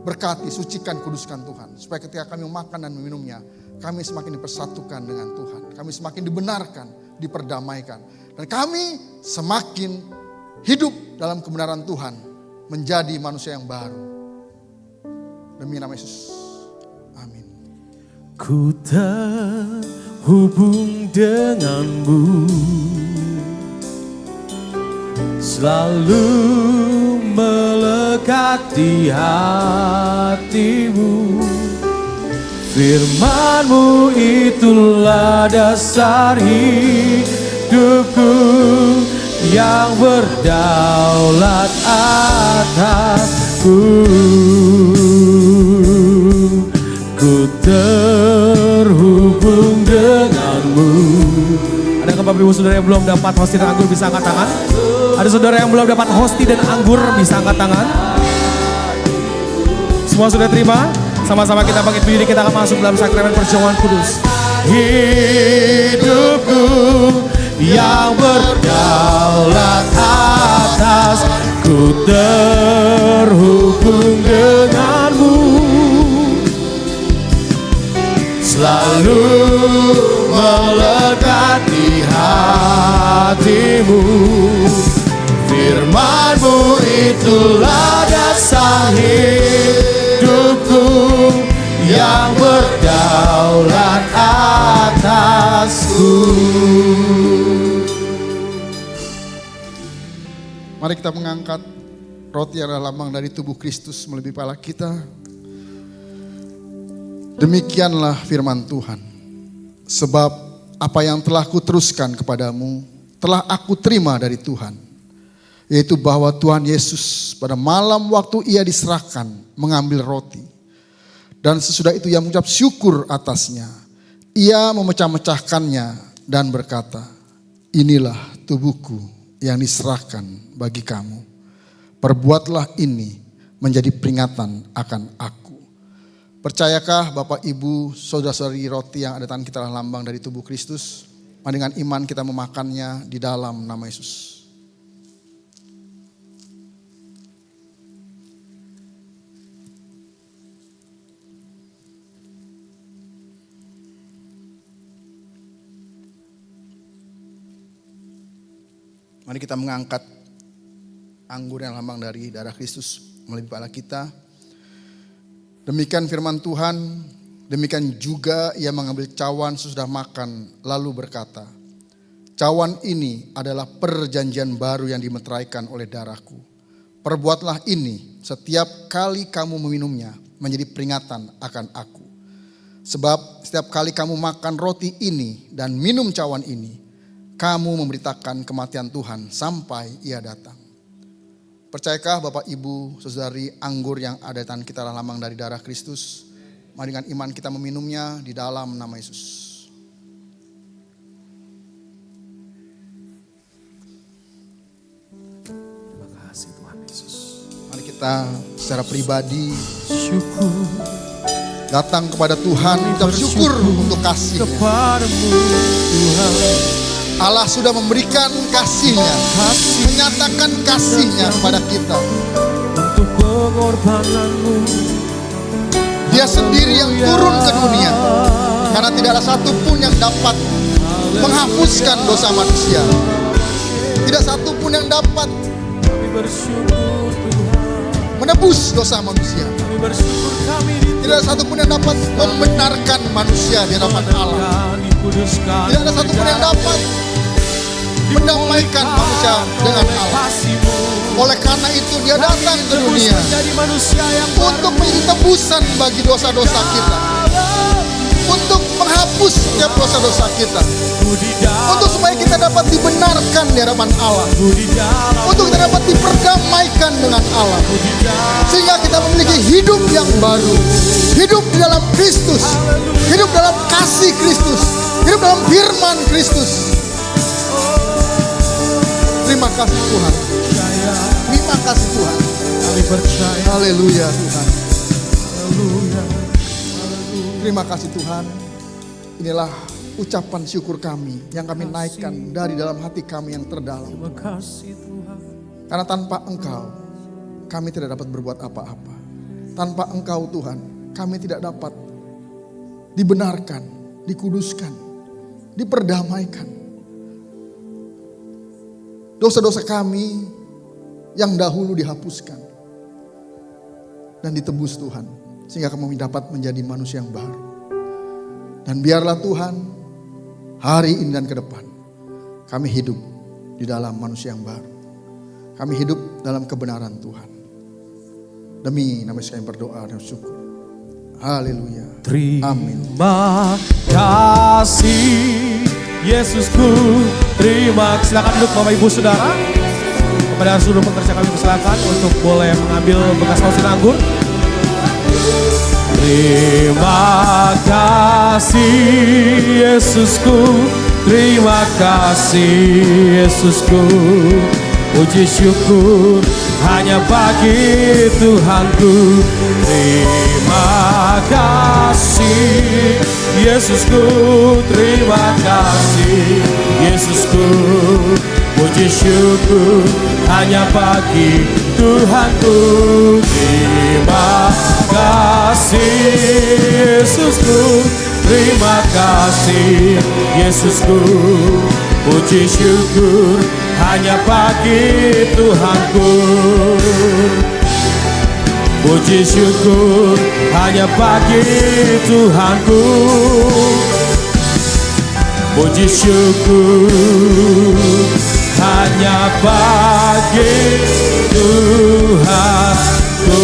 Berkati, sucikan, kuduskan Tuhan. Supaya ketika kami makan dan meminumnya, kami semakin dipersatukan dengan Tuhan. Kami semakin dibenarkan, diperdamaikan. Dan kami semakin hidup dalam kebenaran Tuhan. Menjadi manusia yang baru. Demi nama Yesus. Amin. Ku terhubung denganmu, selalu melekat di hatimu. Firman-Mu itulah dasar hidupku yang berdaulat atasku. Ku terhubung denganmu. Ada Bapak Ibu Saudara yang belum dapat hosti dan anggur bisa angkat tangan? Ada saudara yang belum dapat hosti dan anggur bisa angkat tangan? Semua sudah terima? Sama-sama kita bangkit berdiri, kita akan masuk dalam sakramen perjamuan kudus. Hidupku yang berdaulat atas, ku terhubung denganmu. Selalu melekat di hatimu. Firman-Mu itulah dasar hidupku yang berdaulat atasku. Mari kita mengangkat roti yang adalah lambang dari tubuh Kristus melebihi kepala kita. Demikianlah firman Tuhan. Sebab apa yang telah kuteruskan kepadamu telah aku terima dari Tuhan. Yaitu bahwa Tuhan Yesus pada malam waktu ia diserahkan mengambil roti. Dan sesudah itu ia mengucap syukur atasnya. Ia memecah-mecahkannya dan berkata, inilah tubuhku yang diserahkan bagi kamu. Perbuatlah ini menjadi peringatan akan aku. Percayakah Bapak Ibu, saudara-saudari, roti yang ada tangan kita adalah lambang dari tubuh Kristus? Mari dengan iman kita memakannya di dalam nama Yesus. Mari kita mengangkat anggur yang lambang dari darah Kristus melalui kepala kita. Demikian firman Tuhan, demikian juga ia mengambil cawan sesudah makan lalu berkata, cawan ini adalah perjanjian baru yang dimeteraikan oleh darahku. Perbuatlah ini setiap kali kamu meminumnya menjadi peringatan akan aku. Sebab setiap kali kamu makan roti ini dan minum cawan ini, kamu memberitakan kematian Tuhan sampai ia datang. Percayakah Bapak Ibu, saudari, anggur yang ada di tangan kita adalah lambang dari darah Kristus? Mari dengan iman kita meminumnya di dalam nama Yesus. Terima kasih Tuhan Yesus. Mari kita secara pribadi Syukur datang kepada Tuhan, kita bersyukur untuk kasih-Nya. kepadamu Tuhan. Allah sudah memberikan kasih-Nya, menyatakan kasih-Nya kepada kita. Untuk pengorbananmu, Dia sendiri yang turun ke dunia, karena tidak ada satupun yang dapat menghapuskan dosa manusia. Tidak satupun yang dapat kami bersyukur Tuhan. menebus dosa manusia. Kami bersyukur kami Tidak ada satupun yang dapat membenarkan manusia di hadapan Allah. dikuduskan. Tidak ada satupun yang dapat mendamaikan manusia dengan Allah. Oleh karena itu dia datang ke dunia menjadi manusia yang untuk menjadi tebusan bagi dosa-dosa kita, untuk menghapus setiap dosa-dosa kita, untuk supaya kita dapat dibenarkan di hadapan Allah, untuk kita dapat diperdamaikan dengan Allah, sehingga kita memiliki hidup yang baru, hidup di dalam Kristus, hidup dalam kasih Kristus, hidup dalam firman Kristus. Terima kasih Tuhan. Terima kasih Tuhan. kami percaya. Haleluya Tuhan. Haleluya. Terima kasih Tuhan. Inilah ucapan syukur kami yang kami naikkan dari dalam hati kami yang terdalam. Terima kasih Tuhan. Karena tanpa Engkau kami tidak dapat berbuat apa-apa. Tanpa Engkau Tuhan kami tidak dapat dibenarkan, dikuduskan, diperdamaikan. Dosa-dosa kami yang dahulu dihapuskan dan ditebus Tuhan, sehingga kami dapat menjadi manusia yang baru. Dan biarlah Tuhan hari ini dan ke depan kami hidup di dalam manusia yang baru. Kami hidup dalam kebenaran Tuhan. Demi nama Yesus kami berdoa dan syukur. Haleluya. Terima Amin. kasih Yesusku. Silakan duduk Bapak Ibu Saudara. Kepada seluruh pekerja kami persilakan untuk boleh mengambil bekas pausin anggur. Terima kasih Yesusku, terima kasih Yesusku. Puji syukur hanya bagi Tuhanku. Terima kasih Yesusku, terima kasih Yesusku. Puji syukur hanya bagi Tuhanku. Terima kasih Yesusku, terima kasih Yesusku. Puji syukur hanya bagi Tuhanku. Puji syukur hanya bagi Tuhanku. Puji syukur hanya bagi Tuhanku.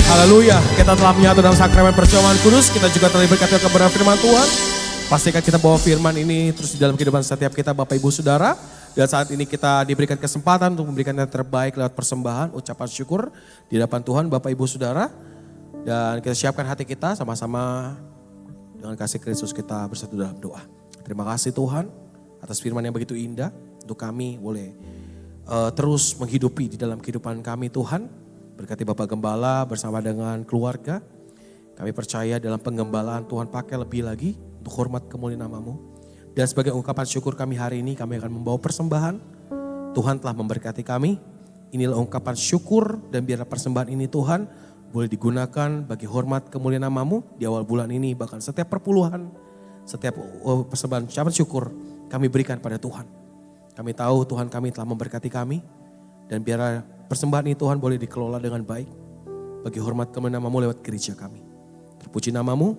Haleluya, kita telah menyatu dalam sakramen perjamuan kudus. Kita juga telah diberkati kepada firman Tuhan. Pastikan kita bawa firman ini terus di dalam kehidupan setiap kita Bapak Ibu Saudara. Dan saat ini kita diberikan kesempatan untuk memberikan yang terbaik lewat persembahan, ucapan syukur di hadapan Tuhan Bapak Ibu Saudara. Dan kita siapkan hati kita sama-sama dengan kasih Kristus kita bersatu dalam doa. Terima kasih Tuhan atas firman yang begitu indah untuk kami boleh terus menghidupi di dalam kehidupan kami Tuhan. Berkati Bapak Gembala bersama dengan keluarga. Kami percaya dalam penggembalaan Tuhan pakai lebih lagi untuk hormat kemuliaan nama-Mu. Dan sebagai ungkapan syukur kami hari ini kami akan membawa persembahan. Tuhan telah memberkati kami. Inilah ungkapan syukur dan biarlah persembahan ini Tuhan boleh digunakan bagi hormat kemuliaan nama-Mu di awal bulan ini. Bahkan setiap perpuluhan, setiap persembahan ucapan syukur kami berikan pada Tuhan. Kami tahu Tuhan kami telah memberkati kami. Dan biarlah persembahan ini Tuhan boleh dikelola dengan baik. Bagi hormat kemuliaan nama-Mu lewat gereja kami. Terpuji nama-Mu,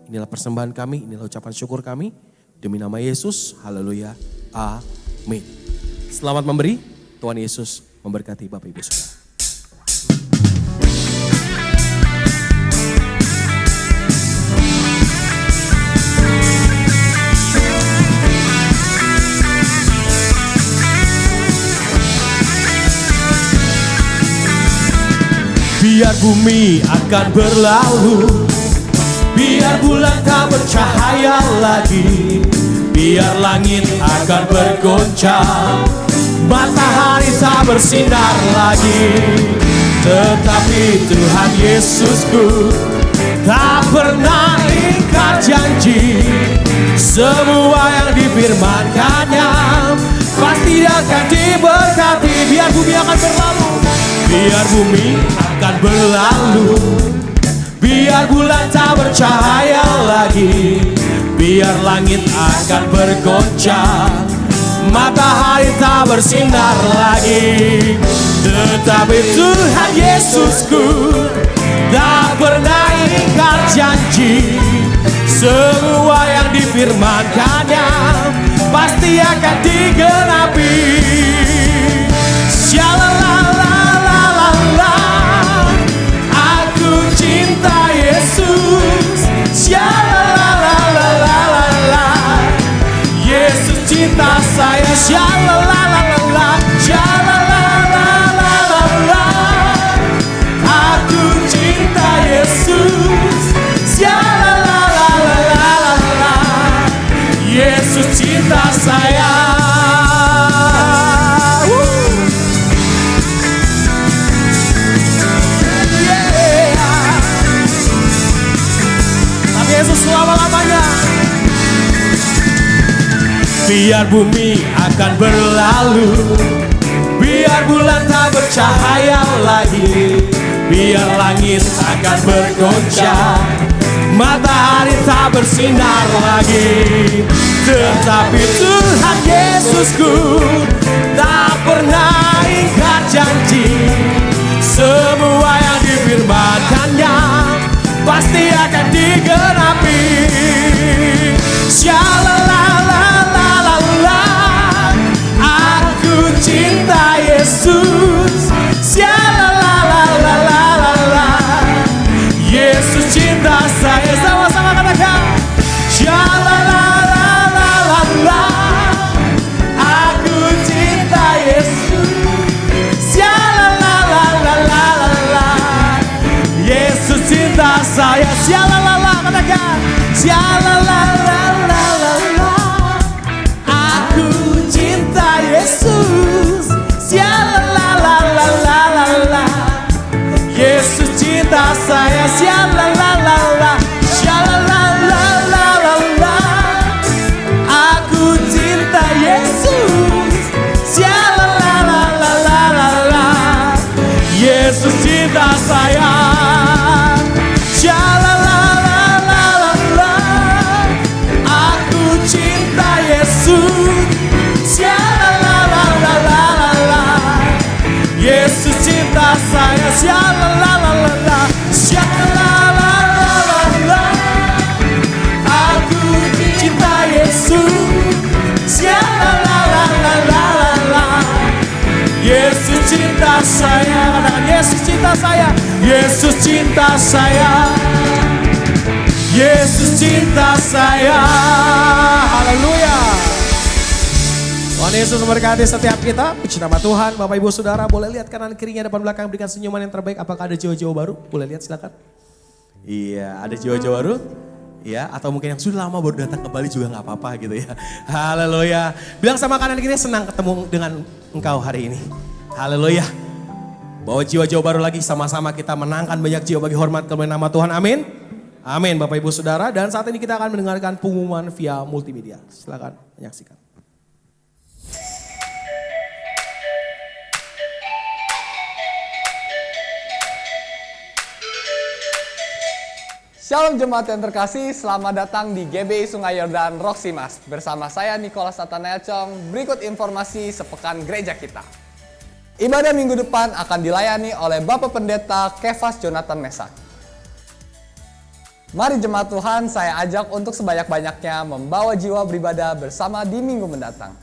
inilah persembahan kami, inilah ucapan syukur kami. Demi nama Yesus, haleluya, amin. Selamat memberi, Tuhan Yesus memberkati Bapak Ibu Saudara. Biar bumi akan berlalu, biar bulan tak bercahaya lagi, biar langit akan bergoncang, matahari tak bersinar lagi. Tetapi Tuhan Yesusku tak pernah ingkar janji. Semua yang difirmankannya pasti akan diberkati. Biar bumi akan berlalu, biar bumi akan berlalu, biar bulan tak bercahaya lagi, biar langit akan bergoncang, matahari tak bersinar lagi. Tetapi Tuhan Yesusku tak pernah ingkar janji. Semua yang difirmankannya pasti akan digenapi. Shalalalalala, aku cinta Yesus. Shalalalalala, Yesus cinta saya. Shalalalalala, shalalalalala, aku cinta Yesus. Shalalalalala, Yesus cinta saya. Yesus selama-lamanya. Biar bumi akan berlalu, biar bulan tak bercahaya lagi, biar langit akan bergoncang, matahari tak bersinar lagi. Tetapi Tuhan Yesusku tak pernah ingkar janji. Semua yang difirmankannya pasti akan digenapi. Shalalalalala, aku cinta Yesus. Shalalalalala, Yesus cinta saya. Sama-sama katakan. Shalalalalala, Sialalala, katakan. Sialalalalala. Aku cinta Yesus. Sialalalalala. Yesus cinta saya. Sialalala. Sialalalalala. Aku cinta Yesus. Sialalalalala. Yesus cinta saya. Sialalalalala. Aku cinta Yesus. Sialalalalala. Yesus cinta saya. Sialalalalala. Sialalalalala. Aku cinta Yesus. Sialalalalala. Yesus cinta saya. Katakan Yesus cinta saya. Yesus cinta saya. Yesus cinta saya. Haleluya. Tuhan Yesus memberkati setiap kita. Puji nama Tuhan. Bapak Ibu Saudara boleh lihat kanan kirinya, depan belakang, berikan senyuman yang terbaik. Apakah ada jiwa-jiwa baru? Boleh lihat silakan. Iya, ada jiwa-jiwa baru. Ya, atau mungkin yang sudah lama baru datang kembali juga nggak apa-apa gitu ya. Haleluya. Bilang sama kanan kiri, senang ketemu dengan engkau hari ini. Haleluya. Bawa jiwa-jiwa baru lagi, sama-sama kita menangkan banyak jiwa bagi hormat kemuliaan nama Tuhan. Amin. Amin Bapak Ibu Saudara. Dan saat ini kita akan mendengarkan pengumuman via multimedia. Silakan menyaksikan. Shalom jemaat yang terkasih, selamat datang di GBI Sungai Yordan Roksimas. Bersama saya Nicholas Nathanael Chong, berikut informasi sepekan gereja kita. Ibadah minggu depan akan dilayani oleh Bapak Pendeta Kefas Jonathan Mesak. Mari jemaat Tuhan, saya ajak untuk sebanyak-banyaknya membawa jiwa beribadah bersama di minggu mendatang.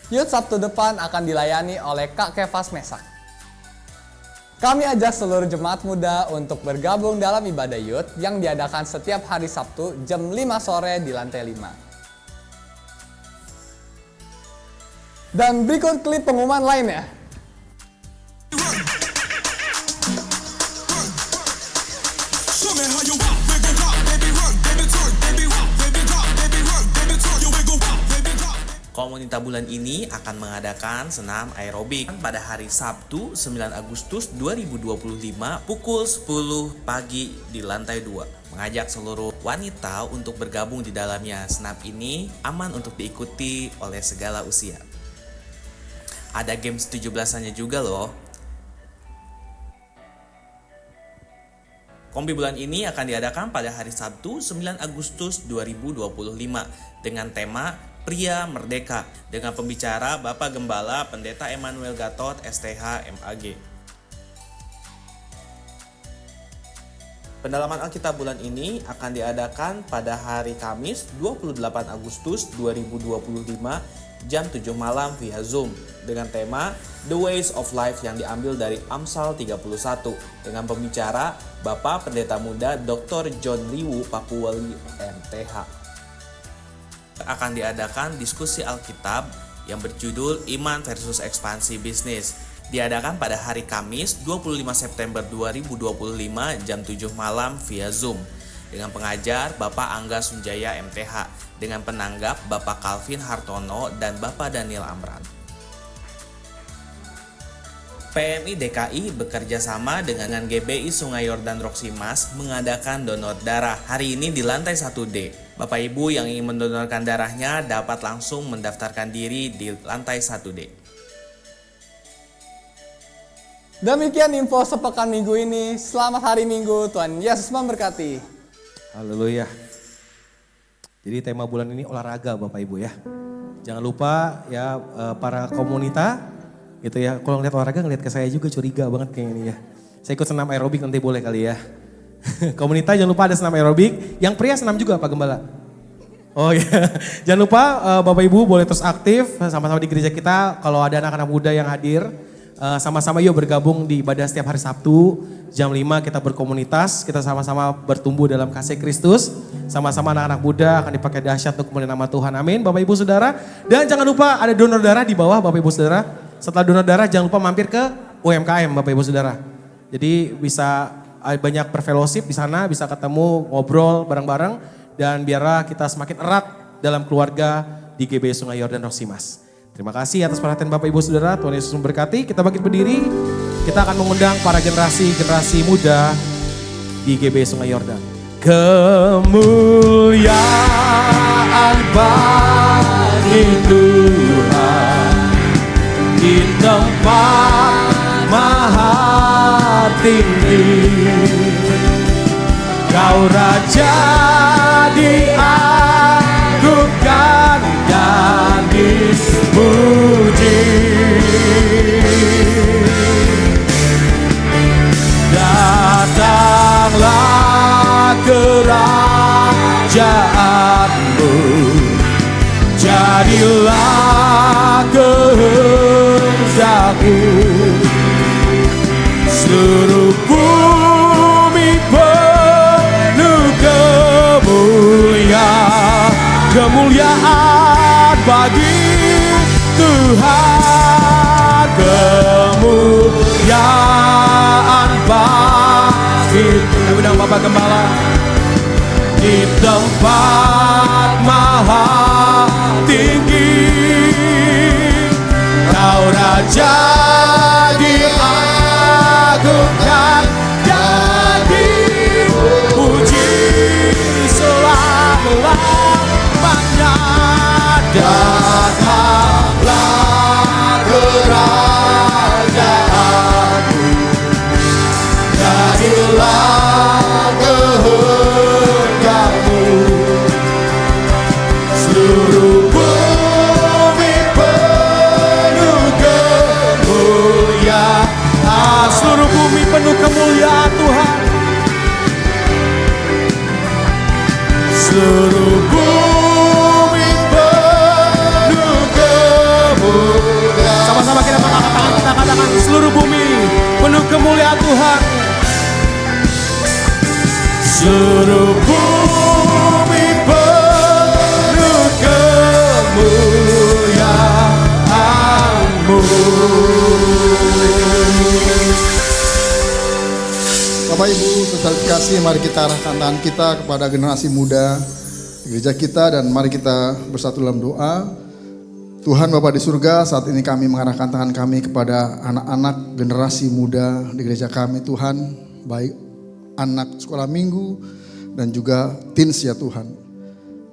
Youth Sabtu depan akan dilayani oleh Kak Kefas Mesak. Kami ajak seluruh jemaat muda untuk bergabung dalam ibadah youth yang diadakan setiap hari Sabtu jam 5 sore di lantai 5. Dan berikut klip pengumuman lainnya. Komunitas bulan ini akan mengadakan senam aerobik pada hari Sabtu 9 Agustus 2025 pukul 10 pagi di lantai 2. Mengajak seluruh wanita untuk bergabung di dalamnya. Senam ini aman untuk diikuti oleh segala usia. Ada games 17-annya juga loh. Kombi bulan ini akan diadakan pada hari Sabtu 9 Agustus 2025 dengan tema Pria Merdeka dengan pembicara Bapak Gembala Pendeta Emmanuel Gatot STH MAG. Pendalaman Alkitab bulan ini akan diadakan pada hari Kamis 28 Agustus 2025 jam 7 malam via Zoom dengan tema The Ways of Life yang diambil dari Amsal 31 dengan pembicara Bapak Pendeta Muda Dr. John Liwu Pakuwali MTH. Akan diadakan diskusi Alkitab yang berjudul Iman versus Ekspansi Bisnis. Diadakan pada hari Kamis 25 September 2025 jam 7 malam via Zoom dengan pengajar Bapak Angga Sunjaya MTH dengan penanggap Bapak Calvin Hartono dan Bapak Daniel Amran. PMI DKI bekerja sama dengan GBI Sungai Yordan Roksimas mengadakan donor darah hari ini di lantai 1D. Bapak Ibu yang ingin mendonorkan darahnya dapat langsung mendaftarkan diri di lantai 1D. Demikian info sepekan minggu ini. Selamat hari Minggu, Tuhan Yesus memberkati. Haleluya. Jadi tema bulan ini olahraga Bapak Ibu ya. Jangan lupa ya para komunitas gitu ya. Kalau ngeliat olahraga ngeliat ke saya juga curiga banget kayak ini ya. Saya ikut senam aerobik nanti boleh kali ya. Komunitas jangan lupa ada senam aerobik. Yang pria senam juga Pak Gembala. Oh ya. Jangan lupa Bapak Ibu boleh terus aktif sama-sama di gereja kita. Kalau ada anak-anak muda yang hadir sama-sama yuk bergabung di ibadah setiap hari Sabtu. Jam 5 kita berkomunitas, kita sama-sama bertumbuh dalam kasih Kristus. Sama-sama anak-anak muda akan dipakai dahsyat untuk kemuliaan nama Tuhan. Amin Bapak Ibu Saudara. Dan jangan lupa ada donor darah di bawah Bapak Ibu Saudara. Setelah donor darah jangan lupa mampir ke UMKM Bapak Ibu Saudara. Jadi bisa banyak berfellowship di sana, bisa ketemu, ngobrol bareng-bareng, dan biarlah kita semakin erat dalam keluarga di GB Sungai Yordan Rosimas. Terima kasih atas perhatian Bapak Ibu Saudara, Tuhan Yesus memberkati. Kita bangkit berdiri, kita akan mengundang para generasi muda di GB Sungai Yordan. Kemuliaan bagi Tuhan di tempat maha tinggi. Kau Raja diagungkan dan dipuji. Datanglah kerajaanmu, jadilah kehendakmu. Seluruh bumi penuh kemuliaan bagi Tuhan, kemuliaan bagi. Kita undang Bapak Gembala di tempat maha tinggi. Kau Raja diagungkan dan dipuji selama-lamanya. Datanglah kerajaanmu, jadilah kehendakmu. Seluruh bumi penuh kemuliaan, seluruh bumi penuh kemuliaan Tuhan. Seluruh bumi penuh kemuliaan. Sama-sama kita mengangkat tangan, kita katakan seluruh bumi penuh kemuliaan Tuhan. Seluruh bumi penuh kemuliaan-Mu. Bapak Ibu, saudara kasih, mari kita arahkan tangan kita kepada generasi muda di gereja kita dan mari kita bersatu dalam doa. Tuhan Bapa di surga, saat ini kami mengarahkan tangan kami kepada anak-anak generasi muda di gereja kami Tuhan, baik anak sekolah minggu dan juga teens ya Tuhan.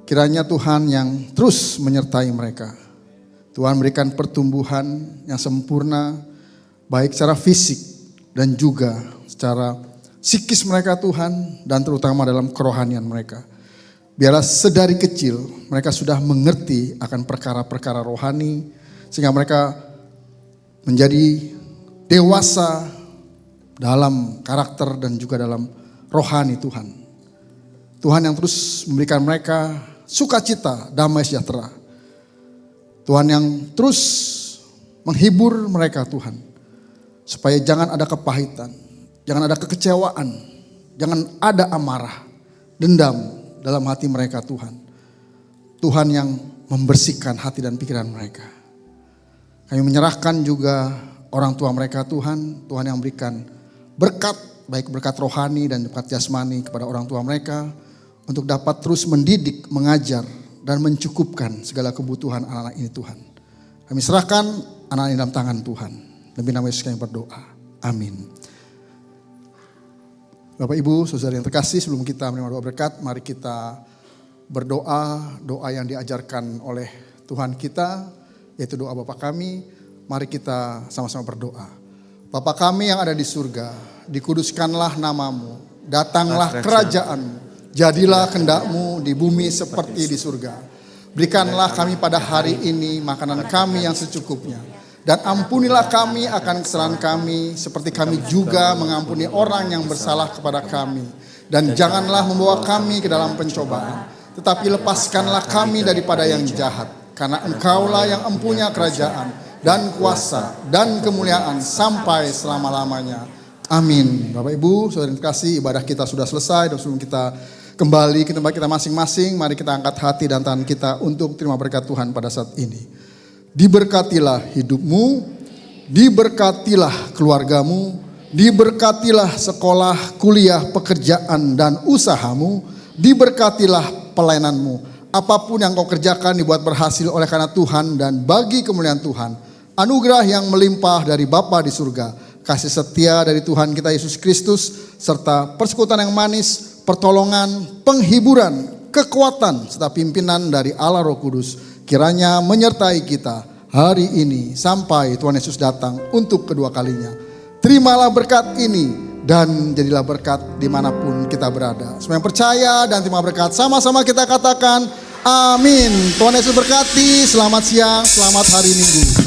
Kiranya Tuhan yang terus menyertai mereka. Tuhan berikan pertumbuhan yang sempurna baik secara fisik dan juga secara psikis mereka Tuhan, dan terutama dalam kerohanian mereka. Biarlah sedari kecil mereka sudah mengerti akan perkara-perkara rohani, sehingga mereka menjadi dewasa dalam karakter dan juga dalam rohani Tuhan. Tuhan yang terus memberikan mereka sukacita, damai sejahtera. Tuhan yang terus menghibur mereka Tuhan, supaya jangan ada kepahitan, jangan ada kekecewaan, jangan ada amarah, dendam dalam hati mereka Tuhan. Tuhan yang membersihkan hati dan pikiran mereka. Kami menyerahkan juga orang tua mereka Tuhan. Tuhan yang berikan berkat, baik berkat rohani dan berkat jasmani kepada orang tua mereka, untuk dapat terus mendidik, mengajar, dan mencukupkan segala kebutuhan anak-anak ini Tuhan. Kami serahkan anak ini dalam tangan Tuhan. Demi nama Yesus kami berdoa. Amin. Bapak Ibu, saudara yang terkasih, sebelum kita menerima doa berkat, mari kita berdoa, doa yang diajarkan oleh Tuhan kita, yaitu doa Bapa kami. Mari kita sama-sama berdoa. Bapa kami yang ada di surga, dikuduskanlah namamu, datanglah kerajaanmu, jadilah kehendak-Mu di bumi seperti di surga. Berikanlah kami pada hari ini makanan kami yang secukupnya. Dan ampunilah kami akan kesalahan kami, seperti kami juga mengampuni orang yang bersalah kepada kami. Dan janganlah membawa kami ke dalam pencobaan, tetapi lepaskanlah kami daripada yang jahat. Karena Engkaulah yang empunya kerajaan dan kuasa dan kemuliaan sampai selama-lamanya. Amin. Bapak Ibu, saudara yang terkasih, ibadah kita sudah selesai. Dan sebelum kita kembali ke tempat kita masing-masing, mari kita angkat hati dan tangan kita untuk terima berkat Tuhan pada saat ini. Diberkatilah hidupmu, diberkatilah keluargamu, Diberkatilah sekolah, kuliah, pekerjaan, dan usahamu. Diberkatilah pelayananmu. Apapun yang kau kerjakan dibuat berhasil oleh karena Tuhan dan bagi kemuliaan Tuhan. Anugerah yang melimpah dari Bapa di surga, kasih setia dari Tuhan kita Yesus Kristus, serta persekutuan yang manis, pertolongan, penghiburan, kekuatan, serta pimpinan dari Allah Roh Kudus kiranya menyertai kita hari ini sampai Tuhan Yesus datang untuk kedua kalinya. Terimalah berkat ini dan jadilah berkat dimanapun kita berada. Semua yang percaya dan terima berkat, sama-sama kita katakan amin. Tuhan Yesus berkati, selamat siang, selamat hari Minggu.